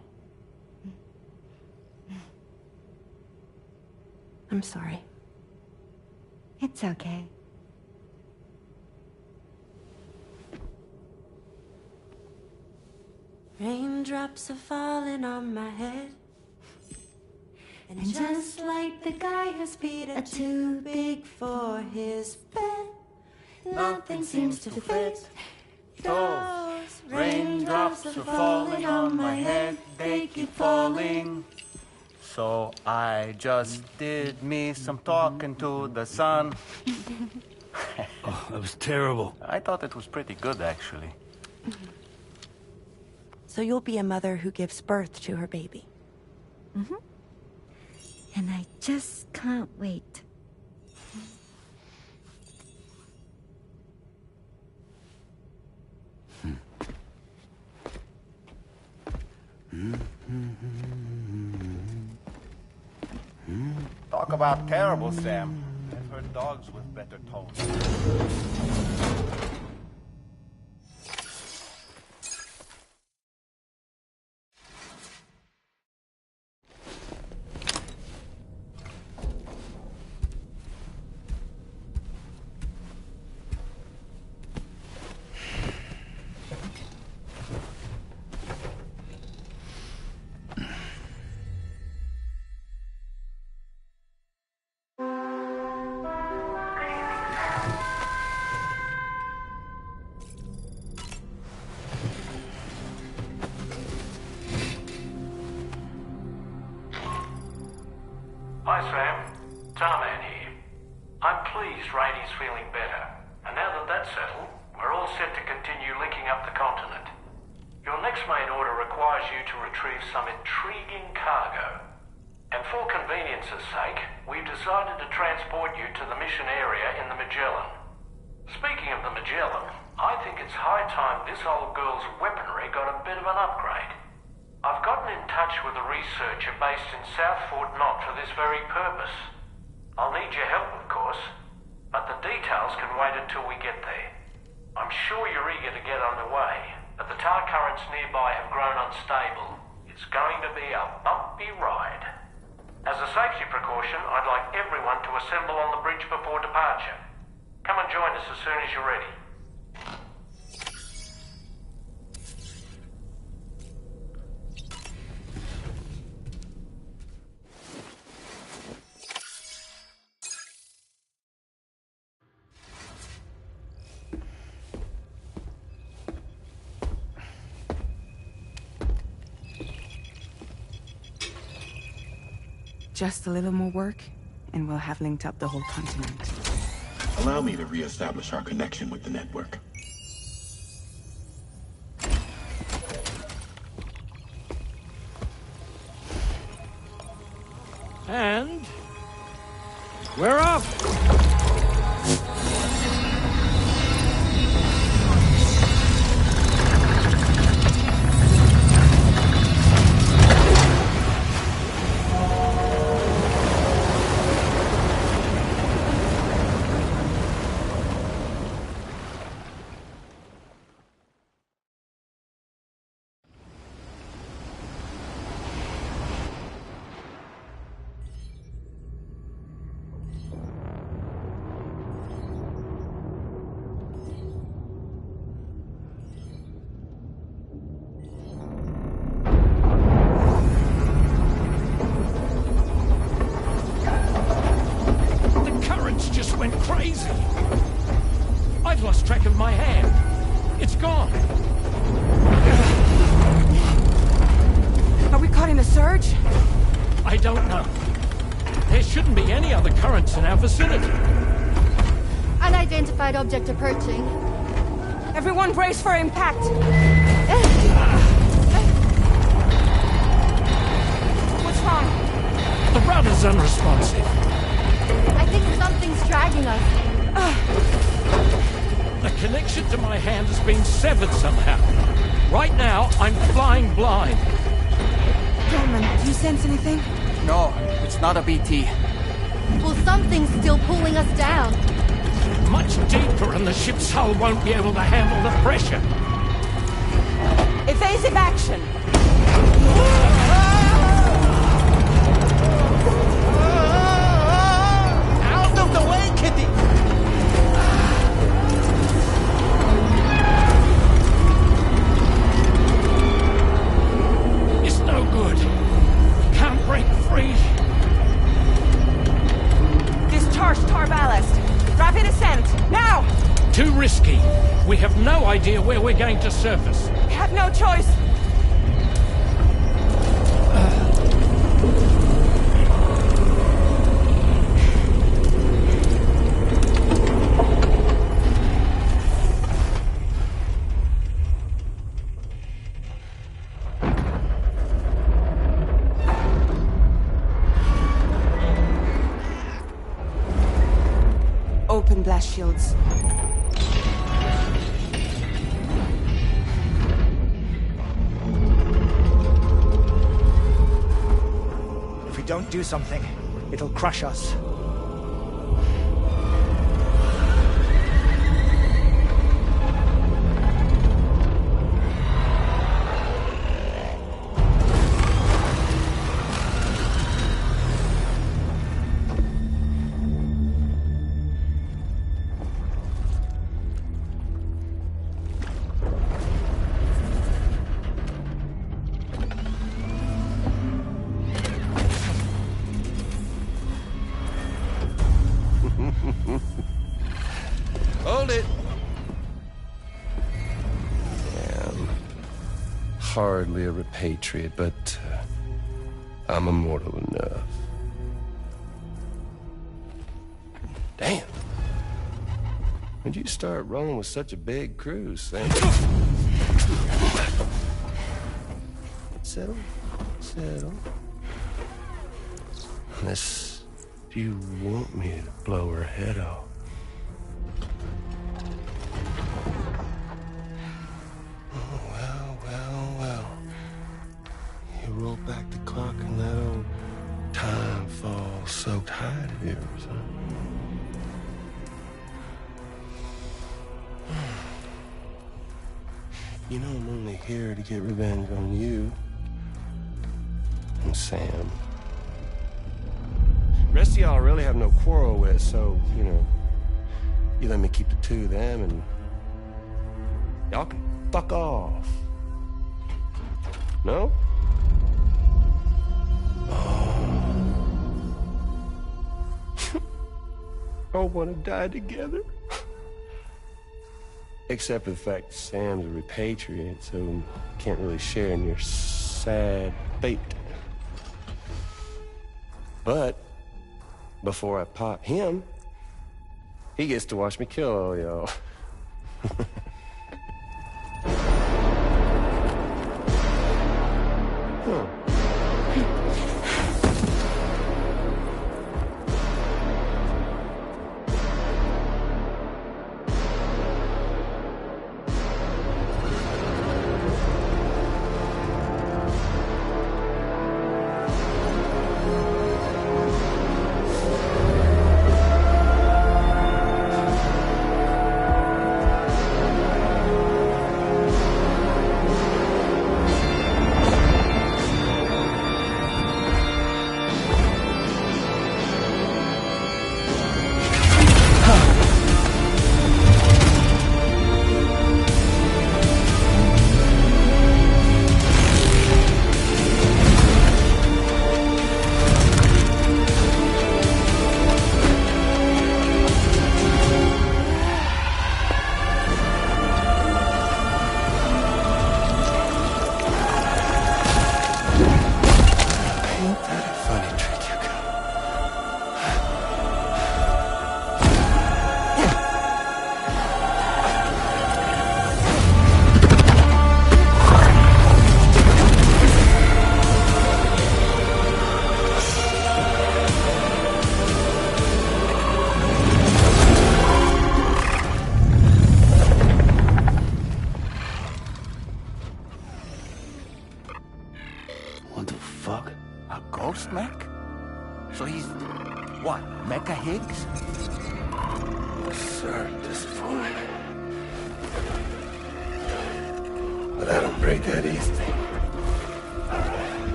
Speaker 16: I'm sorry.
Speaker 13: It's okay.
Speaker 16: Raindrops are falling on my head. And just like the guy whose feet are too big for his bed, nothing seems to fit. Those raindrops are falling on my head, they keep falling.
Speaker 2: So I just did me some talking to the sun.
Speaker 15: Oh, that was terrible.
Speaker 2: I thought it was pretty good, actually.
Speaker 16: So you'll be a mother who gives birth to her baby.
Speaker 13: Mm-hmm. And I just can't wait.
Speaker 17: talk about terrible, Sam. I've heard dogs with better tones.
Speaker 5: Hi, Sam. Tarman here. I'm pleased Rainey's feeling better. And now that that's settled, we're all set to continue linking up the continent. Your next main order requires you to retrieve some intriguing cargo. And for convenience's sake, we've decided to transport you to the mission area in the Magellan. Speaking of the Magellan, I think it's high time this old girl's weaponry got a bit of an upgrade. I've gotten in touch with a researcher based in South Fort Knott for this very purpose. I'll need your help, of course, but the details can wait until we get there. I'm sure you're eager to get underway, but the tar currents nearby have grown unstable. It's going to be a bumpy ride. As a safety precaution, I'd like everyone to assemble on the bridge before departure. Come and join us as soon as you're ready.
Speaker 4: Just a little more work, and we'll have linked up the whole continent.
Speaker 18: Allow me to re-establish our connection with the network.
Speaker 5: And we're off! Went crazy. I've lost track of my hand. It's gone.
Speaker 4: Are we caught in a surge?
Speaker 5: I don't know. There shouldn't be any other currents in our vicinity.
Speaker 19: Unidentified object approaching.
Speaker 4: Everyone brace for impact. What's wrong?
Speaker 5: The rudder's unresponsive.
Speaker 19: I think something's dragging us.
Speaker 5: The connection to my hand has been severed somehow. Right now, I'm flying blind.
Speaker 4: Gilman, do you sense anything?
Speaker 2: No, it's not a BT.
Speaker 19: Well, something's still pulling us down.
Speaker 5: Much deeper, and the ship's hull won't be able to handle the pressure.
Speaker 4: Evasive action!
Speaker 17: Out of the way, Kitty!
Speaker 5: It's no good. Can't break free.
Speaker 4: Discharge tar ballast. Rapid ascent, now!
Speaker 5: Too risky. We have no idea where we're going to surface.
Speaker 4: We have no choice. Open blast shields.
Speaker 20: If we don't do something,
Speaker 2: It'll crush us.
Speaker 20: Hold it! Damn. Hardly a repatriate, but I'm immortal enough. Damn. When'd you start rolling with such a big crew, Sam? Settle. Settle. Unless you want me to blow her head off. Well. You roll back the clock and that old time fall soaked hide of yours, huh? You know I'm only here to get revenge on you. And Sam. The rest of y'all I really have no quarrel with, so, you know, you let me keep the two of them and y'all can fuck off. No? All want to die together. Except for the fact Sam's a repatriate, so can't really share in your sad fate. But before I pop him, he gets to watch me kill all y'all.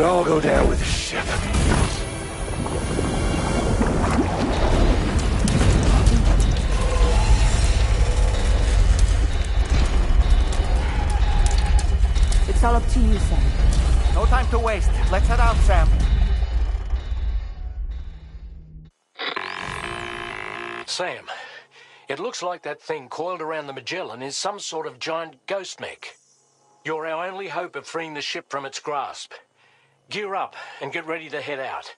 Speaker 20: All go down with the ship.
Speaker 12: It's all up to you, Sam.
Speaker 2: No time to waste. Let's head out, Sam.
Speaker 5: Sam, it looks like that thing coiled around the Magellan is some sort of giant ghost mech. You're our only hope of freeing the ship from its grasp. Gear up and get ready to head out.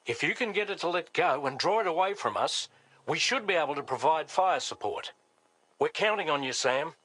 Speaker 5: If you can get it to let go and draw it away from us, we should be able to provide fire support. We're counting on you, Sam.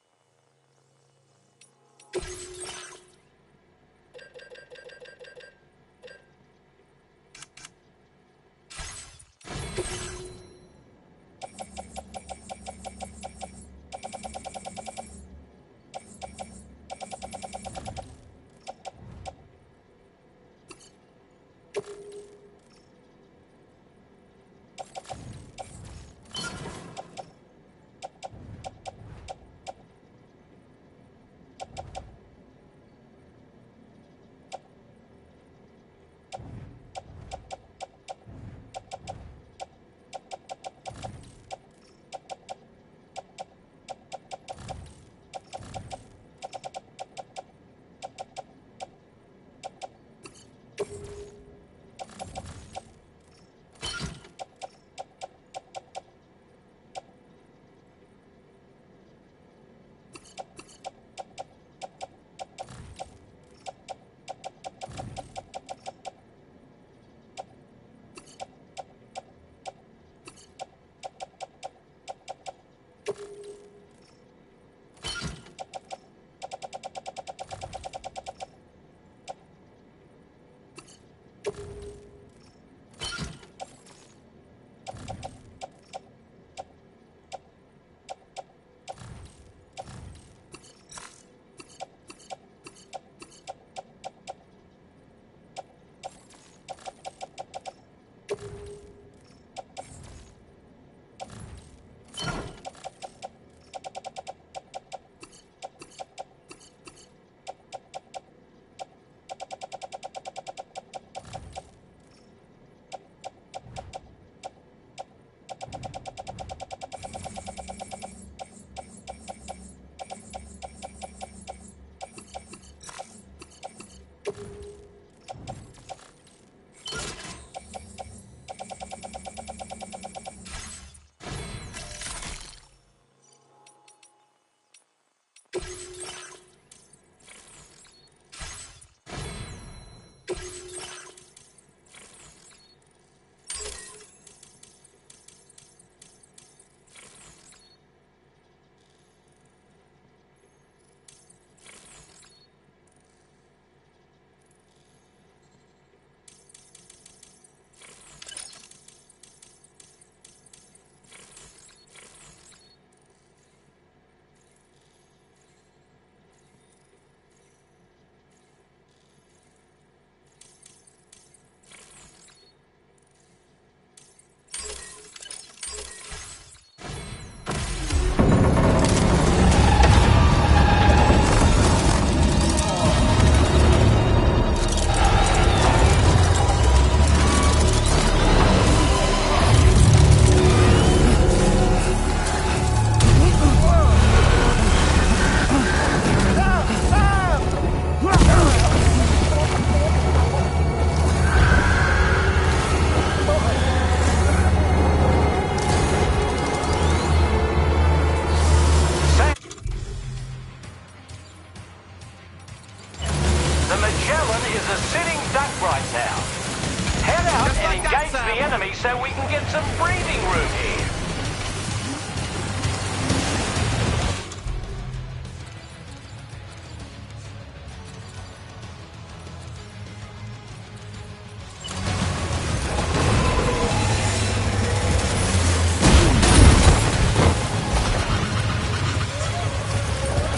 Speaker 5: So we can get some breathing room here.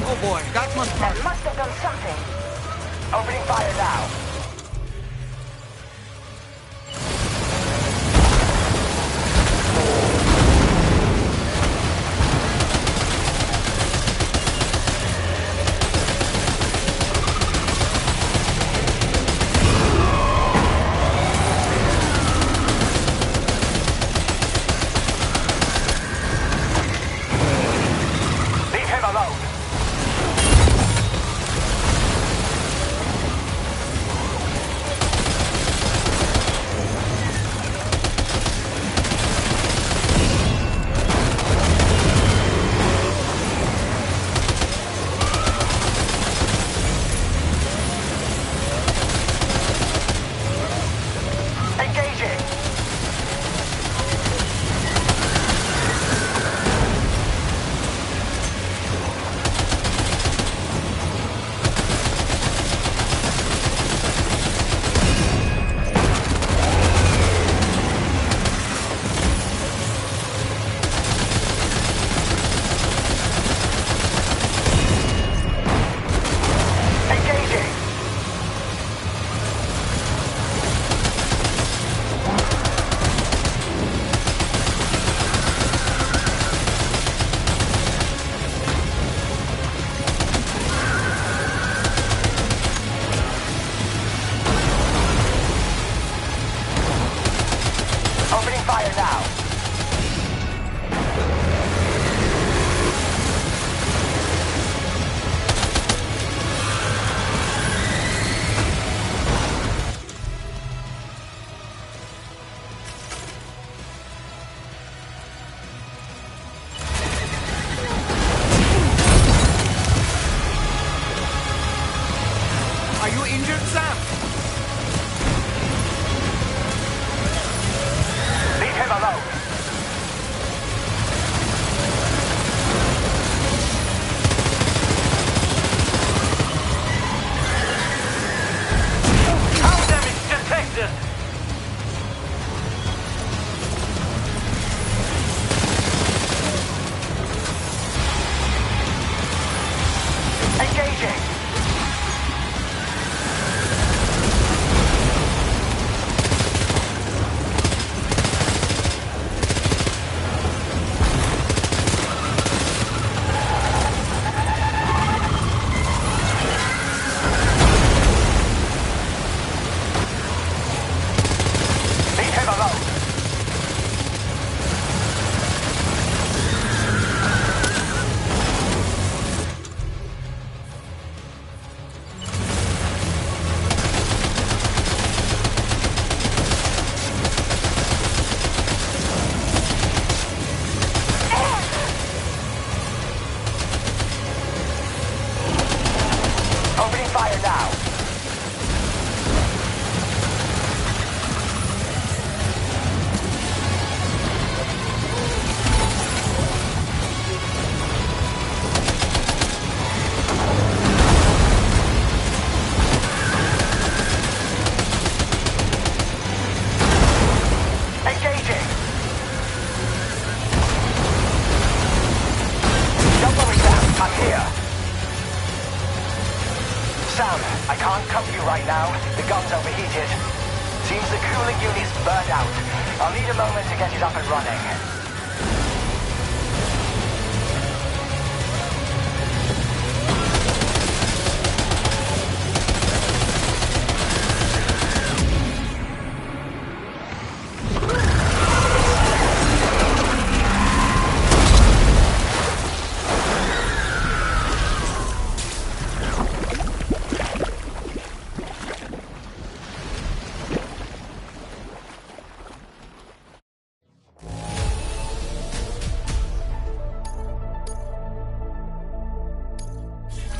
Speaker 2: Oh boy, that must hurt.
Speaker 7: That must have done something. Opening fire now.
Speaker 21: fire now!
Speaker 2: Are you injured, Sam?
Speaker 21: Leave him alone!
Speaker 22: Power damage detected!
Speaker 21: Engaging! Leave him alone! Opening fire now! Engaging! Don't worry, Sam. I'm here. Sam, I can't cover you right now. The gun's overheated. Seems the cooling unit's burned out. I'll need a moment to get it up and running.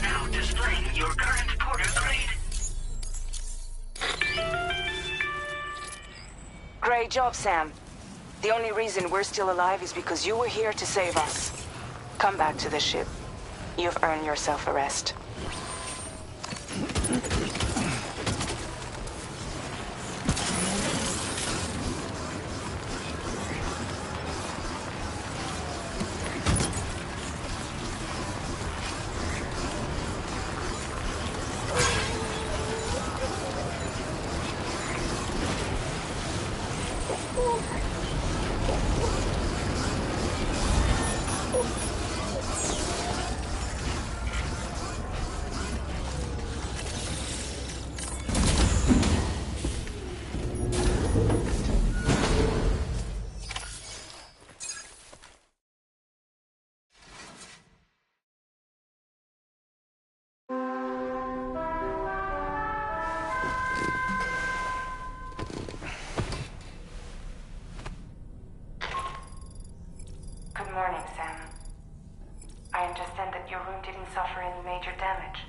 Speaker 1: Now displaying your current porter grade.
Speaker 4: Great job, Sam. The only reason we're still alive is because you were here to save us. Come back to the ship. You've earned yourself a rest. Good morning, Sam. I understand that your room didn't suffer any major damage.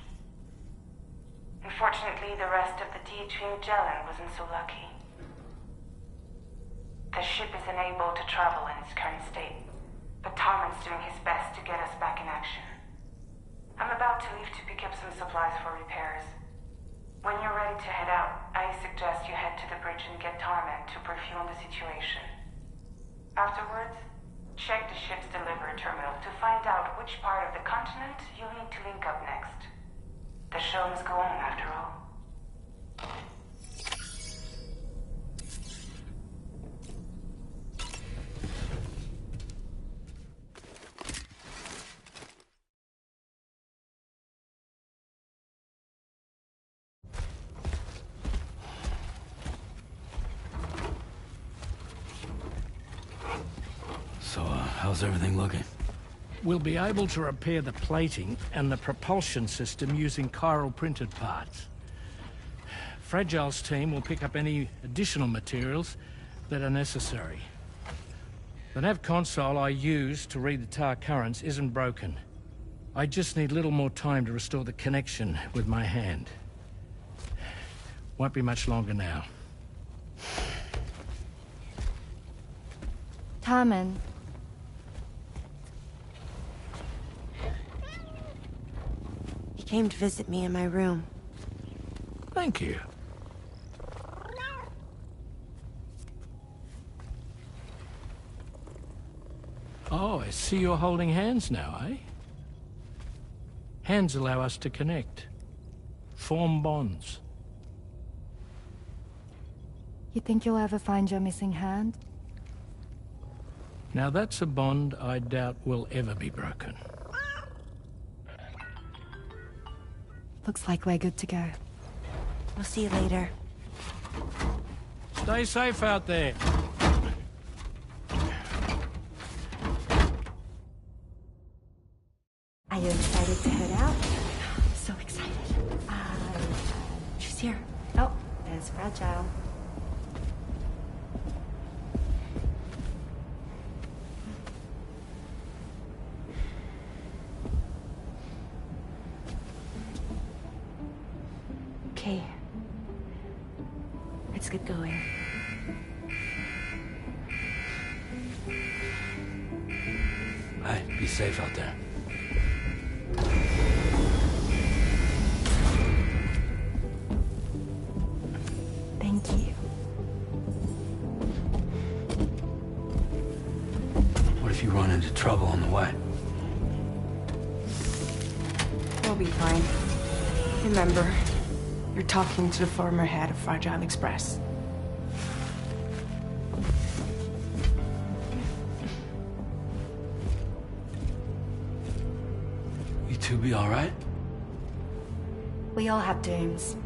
Speaker 4: Unfortunately, the rest of the THV Magellan wasn't so lucky. The ship is unable to travel in its current state, but Tarman's doing his best to get us back in action. I'm about to leave to pick up some supplies for repairs. When you're ready to head out, I suggest you head to the bridge and get Tarman to brief you on the situation. Afterwards, check the ship's delivery terminal to find out which part of the continent you'll need to link up next. The show must go on, after all.
Speaker 15: How's everything looking?
Speaker 5: We'll be able to repair the plating and the propulsion system using chiral printed parts. Fragile's team will pick up any additional materials that are necessary. The nav console I use to read the tar currents isn't broken. I just need a little more time to restore the connection with my hand. Won't be much longer now.
Speaker 13: Tarman.
Speaker 16: He came to visit me in my room.
Speaker 5: Thank you. Oh, I see you're holding hands now, eh? Hands allow us to connect. Form bonds.
Speaker 13: You think you'll ever find your missing hand?
Speaker 5: Now that's a bond I doubt will ever be broken.
Speaker 13: Looks like we're good to go.
Speaker 16: We'll see you later.
Speaker 5: Stay safe out there.
Speaker 16: Are you excited to head out? So excited. She's here. Oh, there's Fragile. Okay. Let's get going.
Speaker 15: Hey, be safe out there.
Speaker 16: Thank you.
Speaker 15: What if you run into trouble on the way?
Speaker 6: We'll be fine. Remember, you're talking to the former head of Fragile Express.
Speaker 15: You two be all right?
Speaker 13: We all have dooms.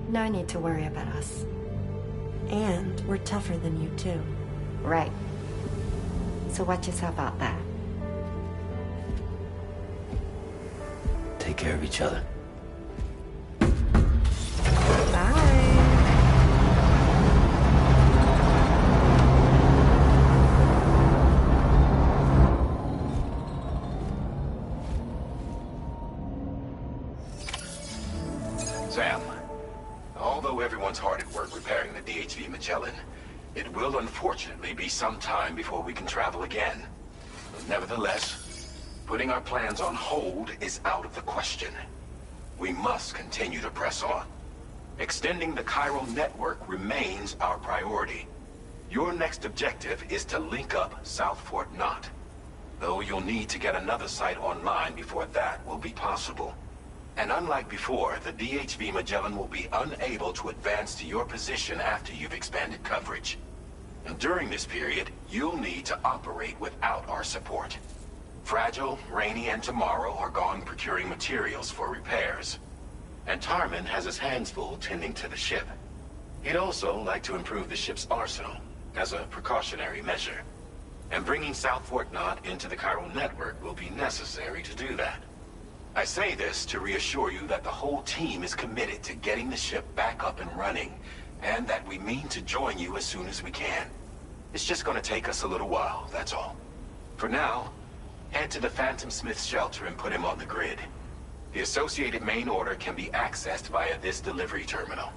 Speaker 13: No need to worry about us.
Speaker 16: And we're tougher than you, too.
Speaker 13: Right. So watch yourself out there.
Speaker 15: Take care of each other.
Speaker 3: Sam, although everyone's hard at work repairing the DHV Magellan, it will unfortunately be some time before we can travel again. Nevertheless, putting our plans on hold is out of the question. We must continue to press on. Extending the chiral network remains our priority. Your next objective is to link up South Fort Knot. Though you'll need to get another site online before that will be possible. And unlike before, the DHV Magellan will be unable to advance to your position after you've expanded coverage. And during this period, you'll need to operate without our support. Fragile, Rainey, and Tomorrow are gone procuring materials for repairs. And Tarman has his hands full tending to the ship. He'd also like to improve the ship's arsenal, as a precautionary measure. And bringing South Fort Knot into the chiral network will be necessary to do that. I say this to reassure you that the whole team is committed to getting the ship back up and running, and that we mean to join you as soon as we can. It's just gonna take us a little while, that's all. For now, head to the Phantom Smith's shelter and put him on the grid. The associated main order can be accessed via this delivery terminal.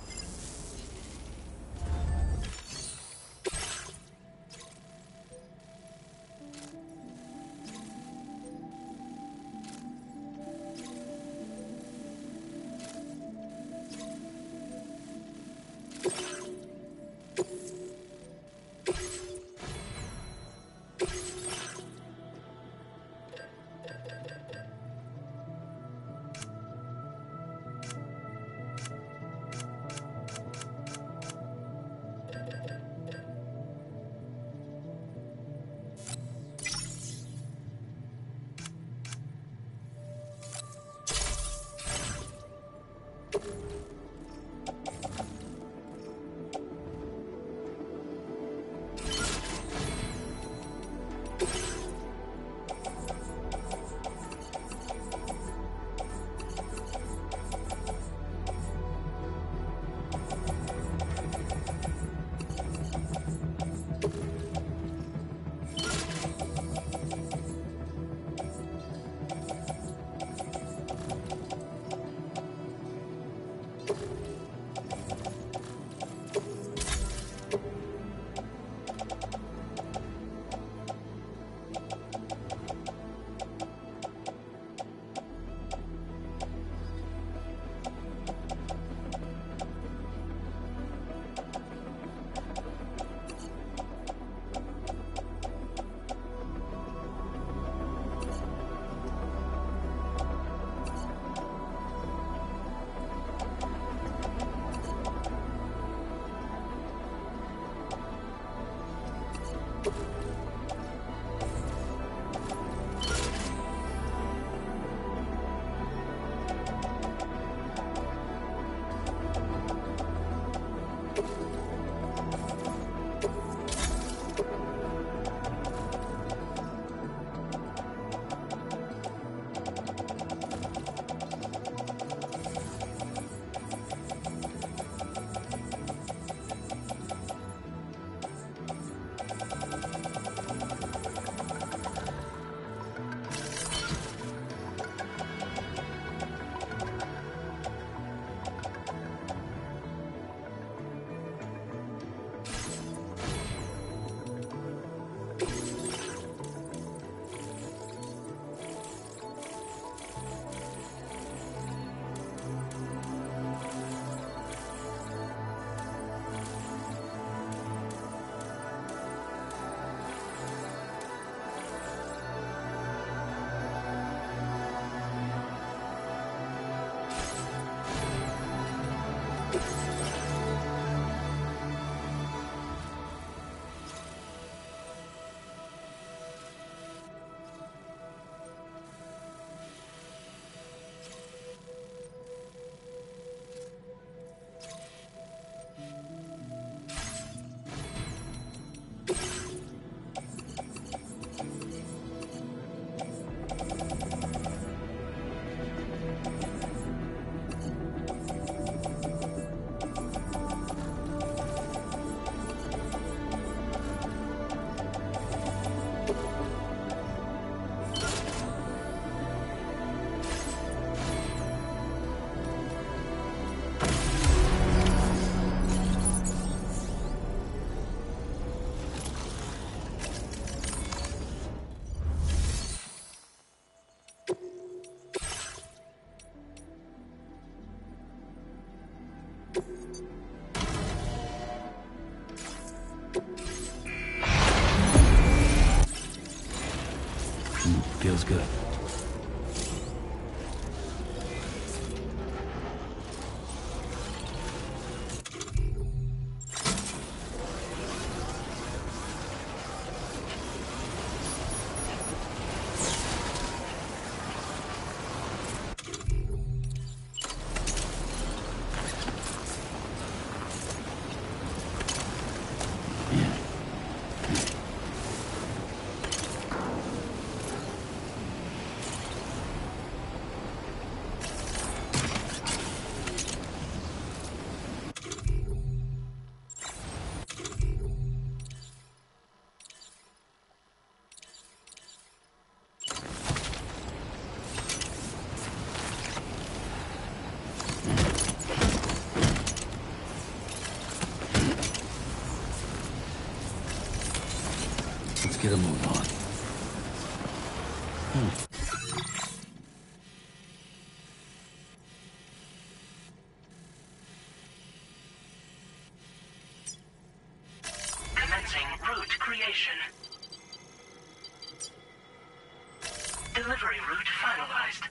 Speaker 15: Feels good. Get a move on.
Speaker 1: Commencing route creation. Delivery route finalized.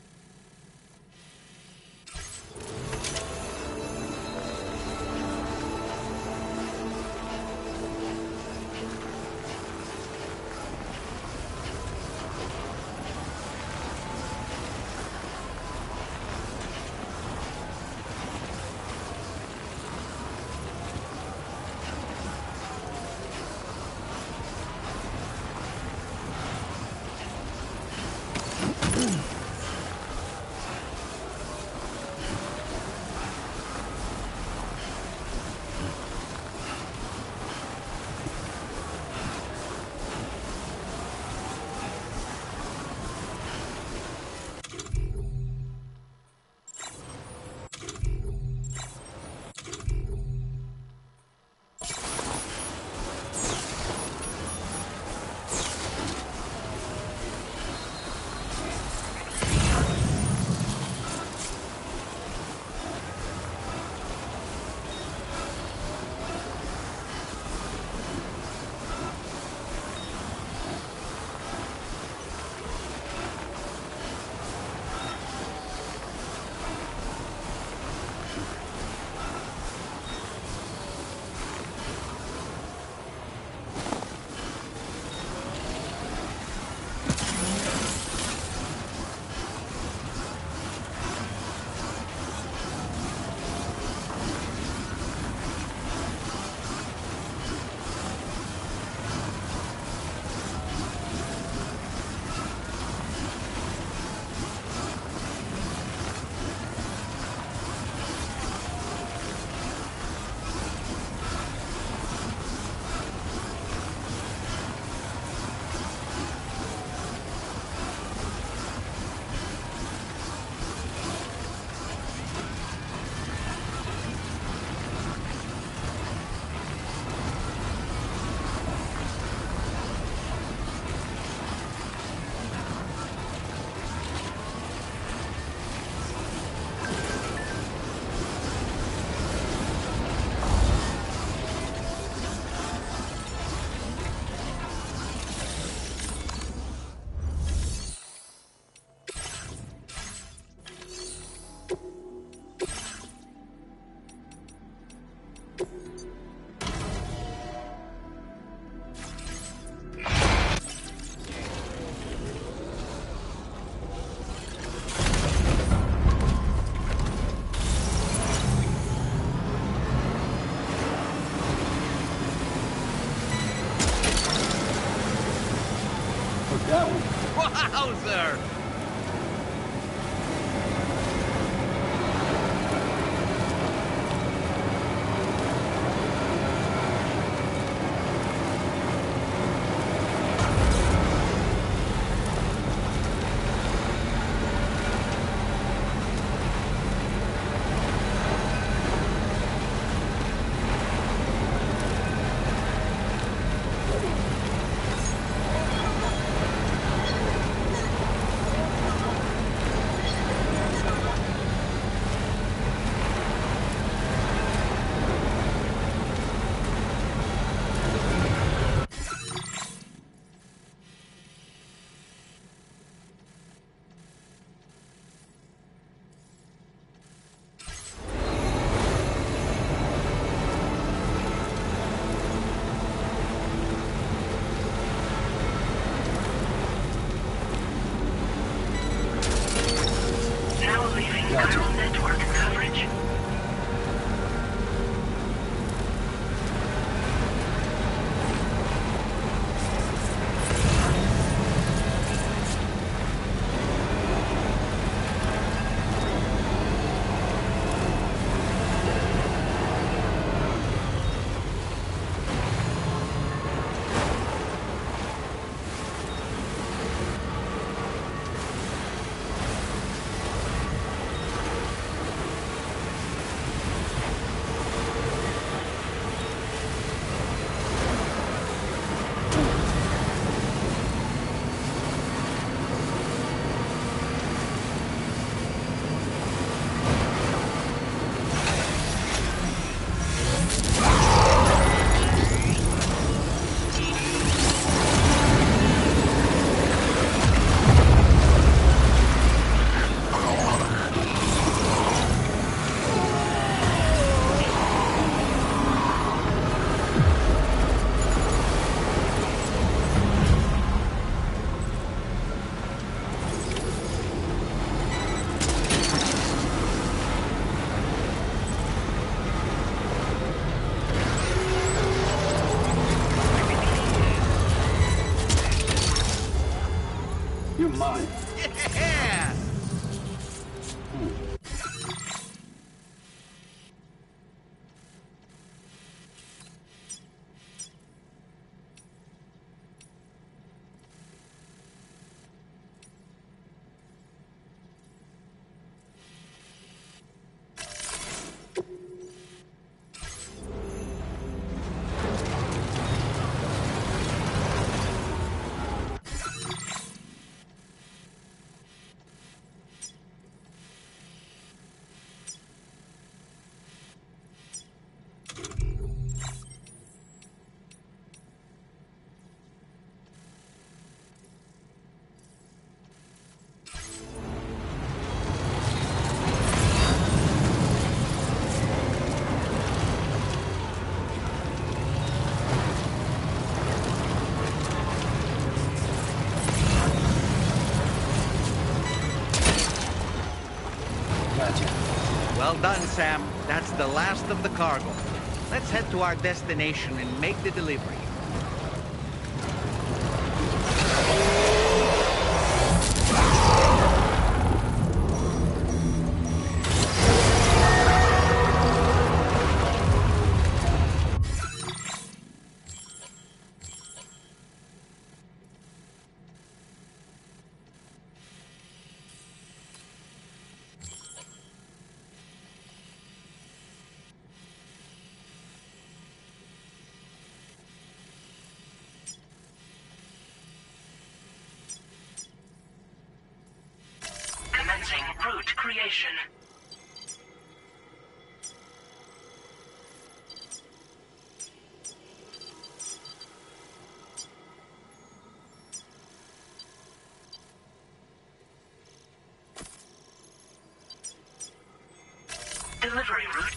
Speaker 2: Wowzer!
Speaker 15: You're mine.
Speaker 2: Yeah! Well done, Sam. That's the last of the cargo. Let's head to our destination and make the delivery.
Speaker 1: Commencing route creation. Delivery route.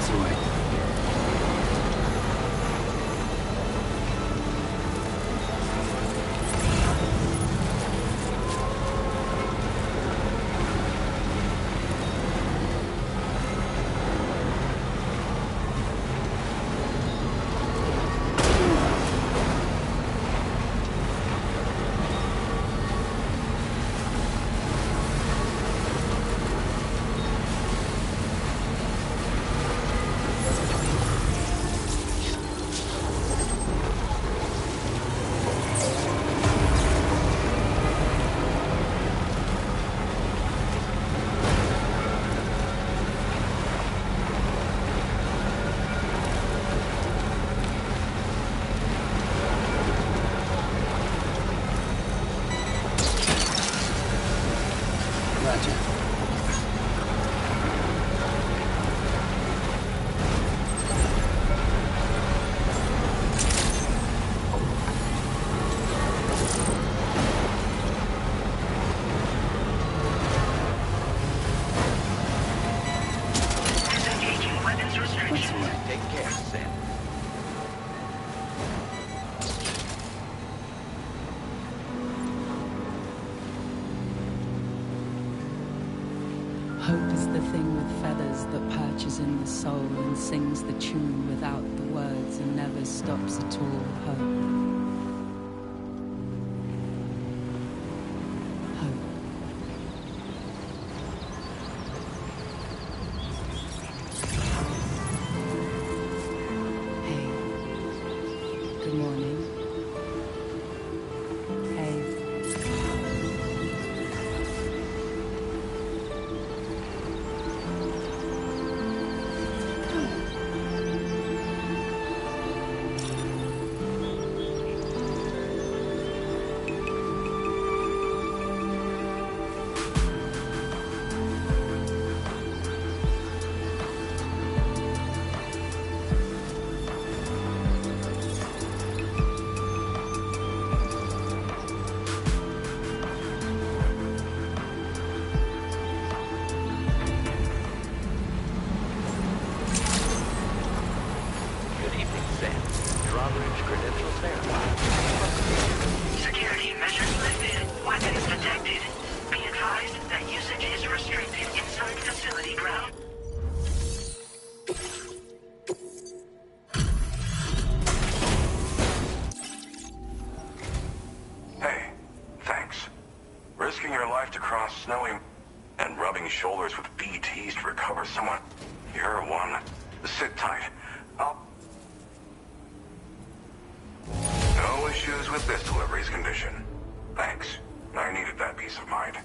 Speaker 15: What's the way?
Speaker 8: Hope is the thing with feathers that perches in the soul and sings the tune without the words and never stops at all. Hope.
Speaker 1: Security measures lifted. Weapons detected. Be advised that usage is restricted inside facility ground.
Speaker 9: Hey, thanks. Risking your life to cross snowy and rubbing shoulders with BTs to recover someone. You're one. Sit tight. No issues with this delivery's condition. Thanks. I needed that peace of mind.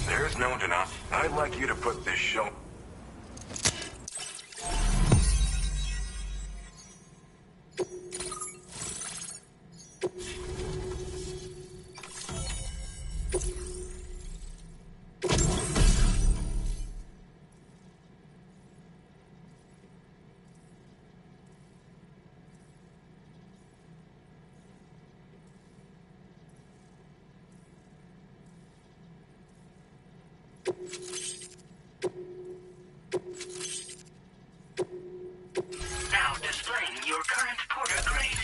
Speaker 9: There's no denying. I'd like you to put this show...
Speaker 1: Now displaying your current porter grade.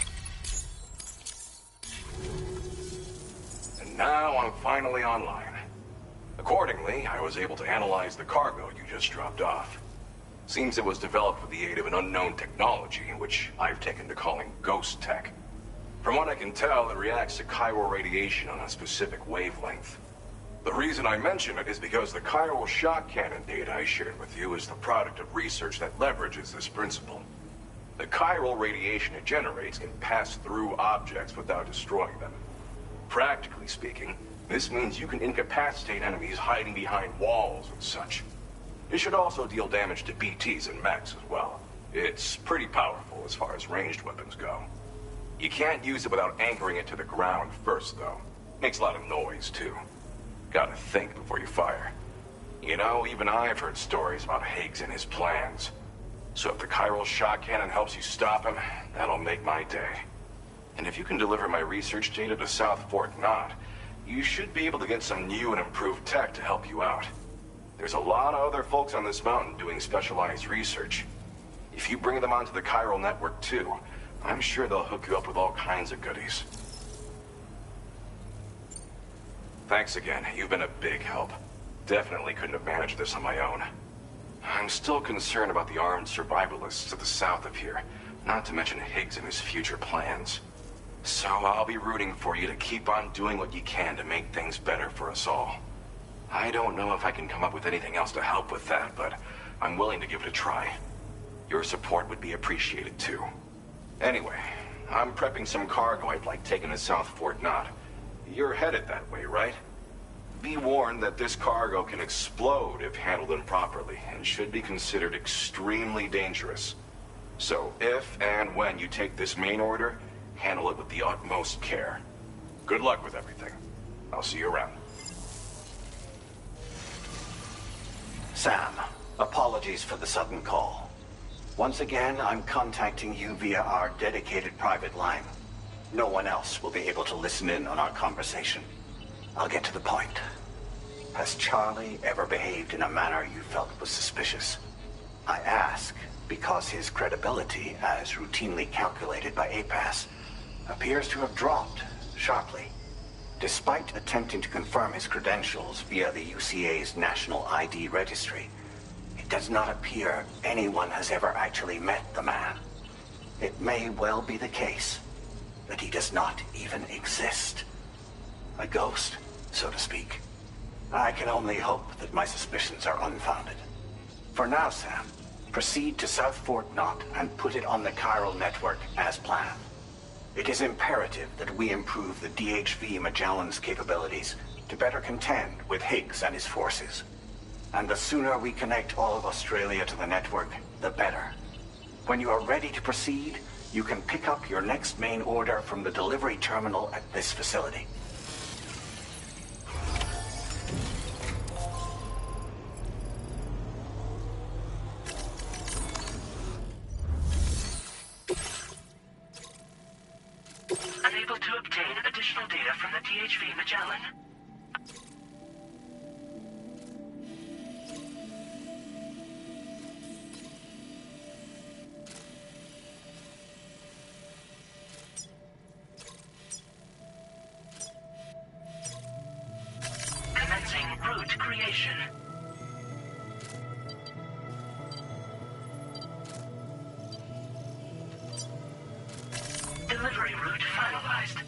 Speaker 9: And now I'm finally online. Accordingly, I was able to analyze the cargo you just dropped off. Seems it was developed with the aid of an unknown technology, which I've taken to calling ghost tech. From what I can tell, it reacts to chiral radiation on a specific wavelength. The reason I mention it is because the chiral shock cannon data I shared with you is the product of research that leverages this principle. The chiral radiation it generates can pass through objects without destroying them. Practically speaking, this means you can incapacitate enemies hiding behind walls and such. It should also deal damage to BTs and mechs as well. It's pretty powerful as far as ranged weapons go. You can't use it without anchoring it to the ground first, though. Makes a lot of noise, too. Gotta think before you fire. You know, even I've heard stories about Higgs and his plans. So if the chiral shock cannon helps you stop him, that'll make my day. And if you can deliver my research data to South Fort Knott, you should be able to get some new and improved tech to help you out.
Speaker 3: There's a lot of other folks on this mountain doing specialized research. If you bring them onto the chiral network too, I'm sure they'll hook you up with all kinds of goodies. Thanks again. You've been a big help. Definitely couldn't have managed this on my own. I'm still concerned about the armed survivalists to the south of here, not to mention Higgs and his future plans. So I'll be rooting for you to keep on doing what you can to make things better for us all. I don't know if I can come up with anything else to help with that, but I'm willing to give it a try. Your support would be appreciated too. Anyway, I'm prepping some cargo I'd like taken to South Fort Knot. You're headed that way, right? Be warned that this cargo can explode if handled improperly, and should be considered extremely dangerous. So if and when you take this main order, handle it with the utmost care. Good luck with everything. I'll see you around.
Speaker 10: Sam, apologies for the sudden call. Once again, I'm contacting you via our dedicated private line. No one else will be able to listen in on our conversation. I'll get to the point. Has Charlie ever behaved in a manner you felt was suspicious? I ask because his credibility, as routinely calculated by APAS, appears to have dropped sharply. Despite attempting to confirm his credentials via the UCA's National ID Registry, it does not appear anyone has ever actually met the man. It may well be the case that he does not even exist. A ghost, so to speak. I can only hope that my suspicions are unfounded. For now, Sam, proceed to South Fort Knot and put it on the chiral network as planned. It is imperative that we improve the DHV Magellan's capabilities to better contend with Higgs and his forces. And the sooner we connect all of Australia to the network, the better. When you are ready to proceed, you can pick up your next main order from the delivery terminal at this facility.
Speaker 1: Unable to obtain additional data from the DHV Magellan. Commencing route creation. Delivery route finalized.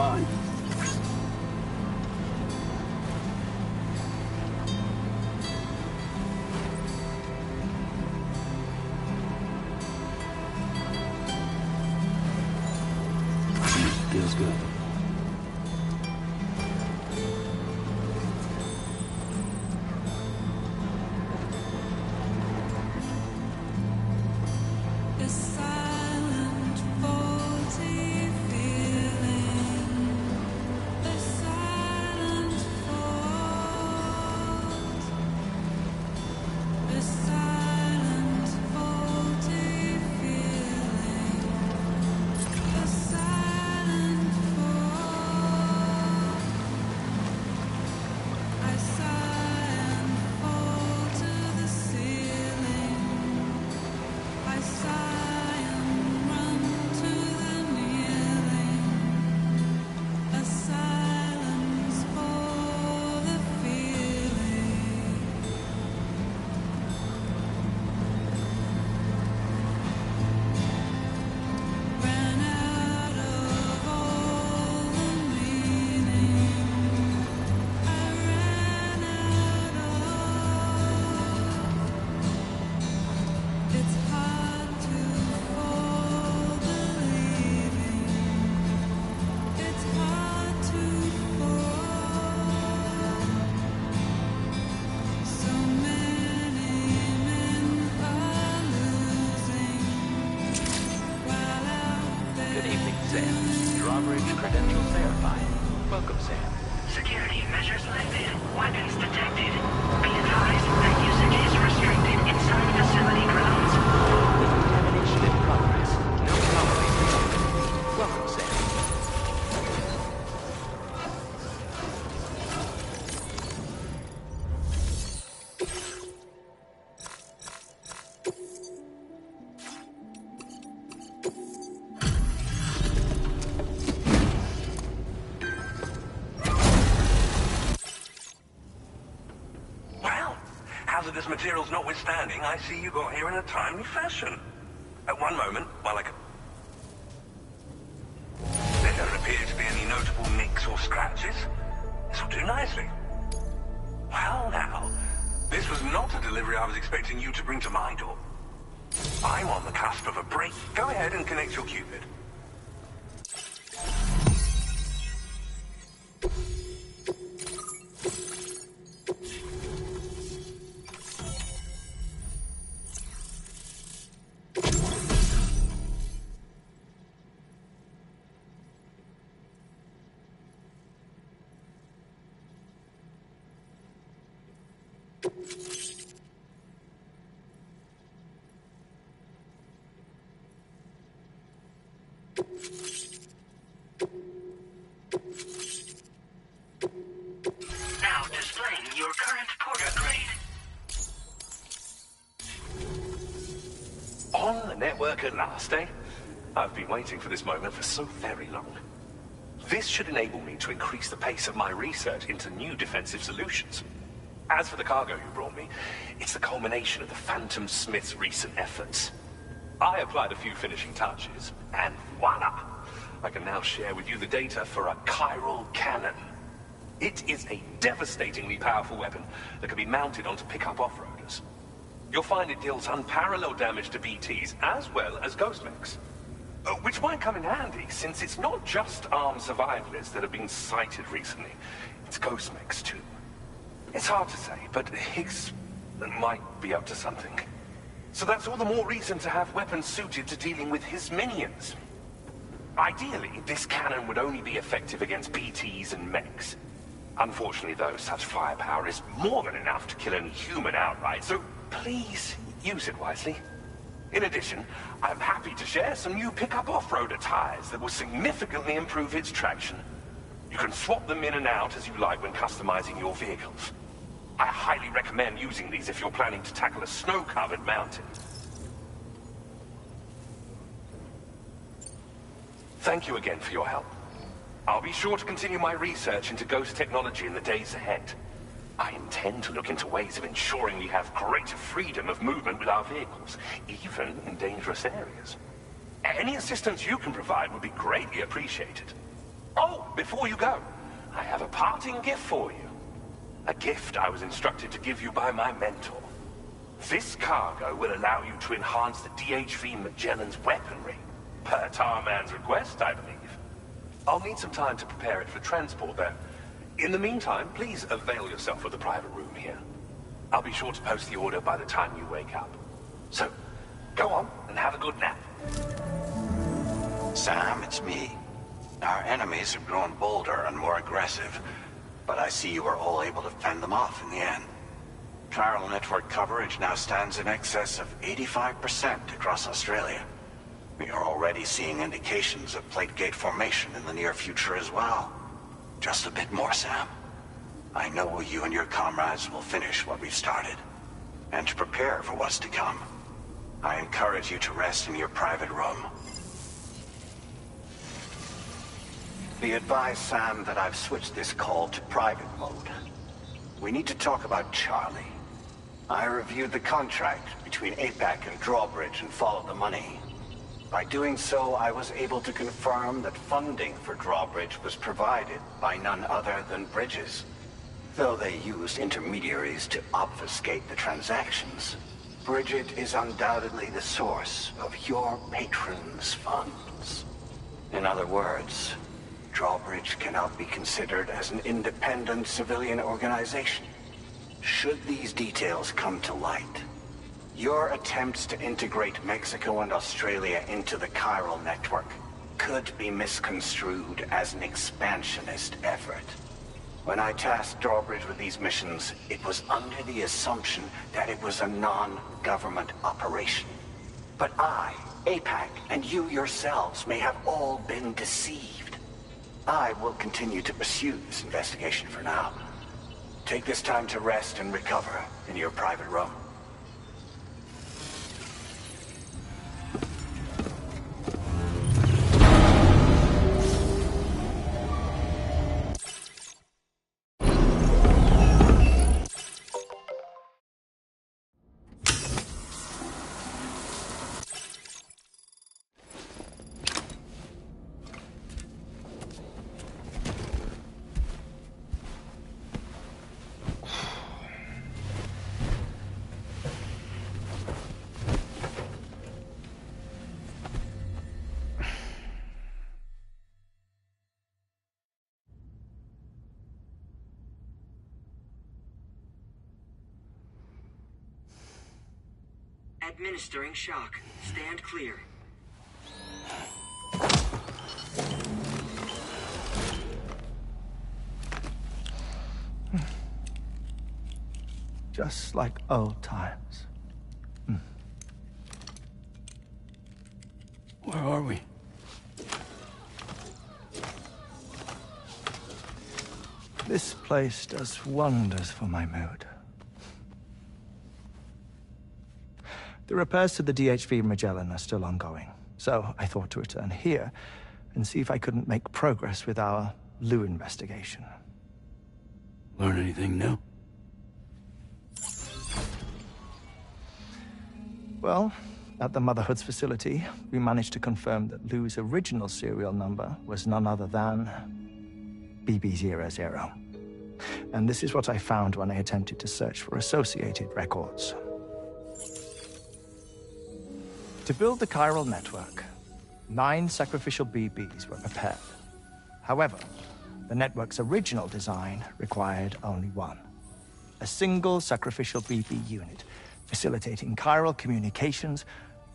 Speaker 15: on. Feels good.
Speaker 11: This material's notwithstanding, I see you got here in a timely fashion. At one moment, while I could... There don't appear to be any notable nicks or scratches. This will do nicely. Well now, this was not a delivery I was expecting you to bring to my door. I'm on the cusp of a break. Go ahead and connect your Cupid.
Speaker 1: Now displaying your current porter grade.
Speaker 11: On the network at last, eh? I've been waiting for this moment for so very long. This should enable me to increase the pace of my research into new defensive solutions. As for the cargo you brought me, it's the culmination of the Phantom Smith's recent efforts. I applied a few finishing touches, and voila! I can now share with you the data for a chiral cannon. It is a devastatingly powerful weapon that can be mounted onto pickup off-roaders. You'll find it deals unparalleled damage to BTs as well as ghost mechs. Which might come in handy, since it's not just armed survivalists that have been sighted recently. It's ghost mechs too. It's hard to say, but Higgs might be up to something. So that's all the more reason to have weapons suited to dealing with his minions. Ideally, this cannon would only be effective against BTs and mechs. Unfortunately, though, such firepower is more than enough to kill any human outright, so please use it wisely. In addition, I'm happy to share some new pickup off-roader tires that will significantly improve its traction. You can swap them in and out as you like when customizing your vehicles. I highly recommend using these if you're planning to tackle a snow-covered mountain. Thank you again for your help. I'll be sure to continue my research into ghost technology in the days ahead. I intend to look into ways of ensuring we have greater freedom of movement with our vehicles, even in dangerous areas. Any assistance you can provide would be greatly appreciated. Oh, before you go, I have a parting gift for you. A gift I was instructed to give you by my mentor. This cargo will allow you to enhance the DHV Magellan's weaponry, per Tarman's request, I believe. I'll need some time to prepare it for transport, though. In the meantime, please avail yourself of the private room here. I'll be sure to post the order by the time you wake up. So, go on and have a good nap.
Speaker 10: Sam, it's me. Our enemies have grown bolder and more aggressive, but I see you were all able to fend them off in the end. Chiral network coverage now stands in excess of 85% across Australia. We are already seeing indications of plate gate formation in the near future as well. Just a bit more, Sam. I know you and your comrades will finish what we've started. And to prepare for what's to come, I encourage you to rest in your private room. Be advised, Sam, that I've switched this call to private mode. We need to talk about Charlie. I reviewed the contract between APAC and Drawbridge and followed the money. By doing so, I was able to confirm that funding for Drawbridge was provided by none other than Bridges. Though they used intermediaries to obfuscate the transactions, Bridget is undoubtedly the source of your patron's funds. In other words, Drawbridge cannot be considered as an independent civilian organization. Should these details come to light, your attempts to integrate Mexico and Australia into the chiral network could be misconstrued as an expansionist effort. When I tasked Drawbridge with these missions, it was under the assumption that it was a non-government operation. But I, APAC, and you yourselves may have all been deceived. I will continue to pursue this investigation for now. Take this time to rest and recover in your private room.
Speaker 21: Administering shock. Stand clear.
Speaker 17: Just like old times.
Speaker 15: Where are we?
Speaker 17: This place does wonders for my mood. The repairs to the DHV Magellan are still ongoing, so I thought to return here and see if I couldn't make progress with our Lou investigation.
Speaker 15: Learn anything new?
Speaker 17: Well, at the Motherhood's facility, we managed to confirm that Lou's original serial number was none other than BB00. And this is what I found when I attempted to search for associated records. To build the chiral network, 9 sacrificial BBs were prepared. However, the network's original design required only 1. A single sacrificial BB unit, facilitating chiral communications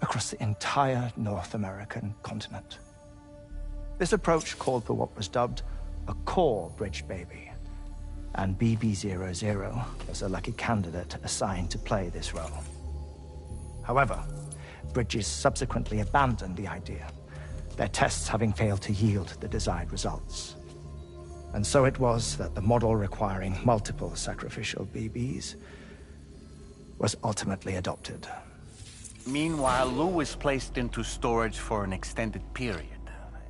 Speaker 17: across the entire North American continent. This approach called for what was dubbed a core bridge baby, and BB00 was a lucky candidate assigned to play this role. However, Bridges subsequently abandoned the idea, their tests having failed to yield the desired results. And so it was that the model requiring multiple sacrificial BBs was ultimately adopted.
Speaker 2: Meanwhile, Lou was placed into storage for an extended period,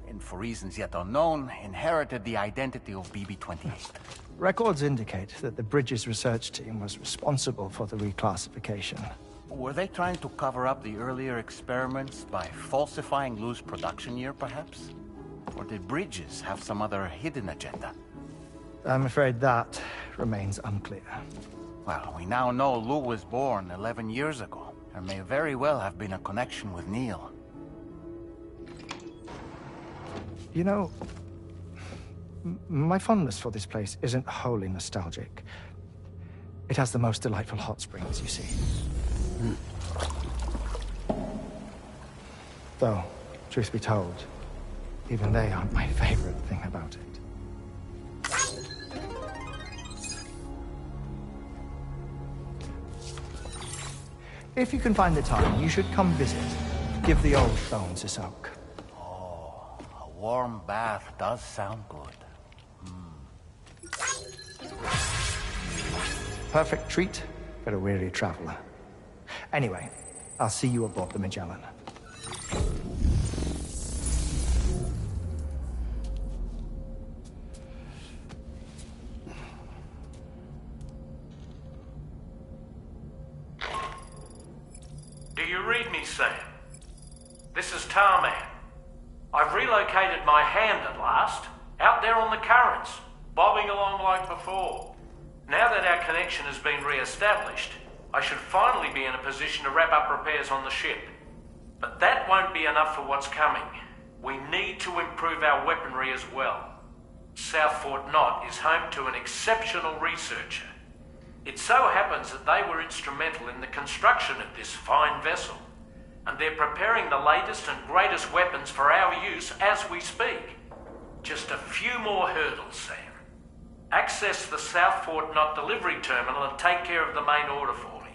Speaker 2: and for reasons yet unknown, inherited the identity of BB-28.
Speaker 17: Records indicate that the Bridges research team was responsible for the reclassification.
Speaker 2: Were they trying to cover up the earlier experiments by falsifying Lou's production year, perhaps?
Speaker 14: Or did Bridges have some other hidden agenda?
Speaker 17: I'm afraid that remains unclear.
Speaker 14: Well, we now know Lou was born 11 years ago. There may very well have been a connection with Neil.
Speaker 17: You know, my fondness for this place isn't wholly nostalgic. It has the most delightful hot springs, you see. Though, truth be told, even they aren't my favorite thing about it. If you can find the time, you should come visit. Give the old bones a soak.
Speaker 14: Oh, a warm bath does sound good.
Speaker 17: Perfect treat for a weary traveler. Anyway, I'll see you aboard the Magellan.
Speaker 5: Do you read me, Sam? This is Tarman. I've relocated my hand at last, out there on the currents, bobbing along like before. Now that our connection has been re-established, I should finally be in a position to wrap up repairs on the ship. But that won't be enough for what's coming. We need to improve our weaponry as well. South Fort Knot is home to an exceptional researcher. It so happens that they were instrumental in the construction of this fine vessel, and they're preparing the latest and greatest weapons for our use as we speak. Just a few more hurdles, Sam. Access the South Fort Knot delivery terminal and take care of the main order for me.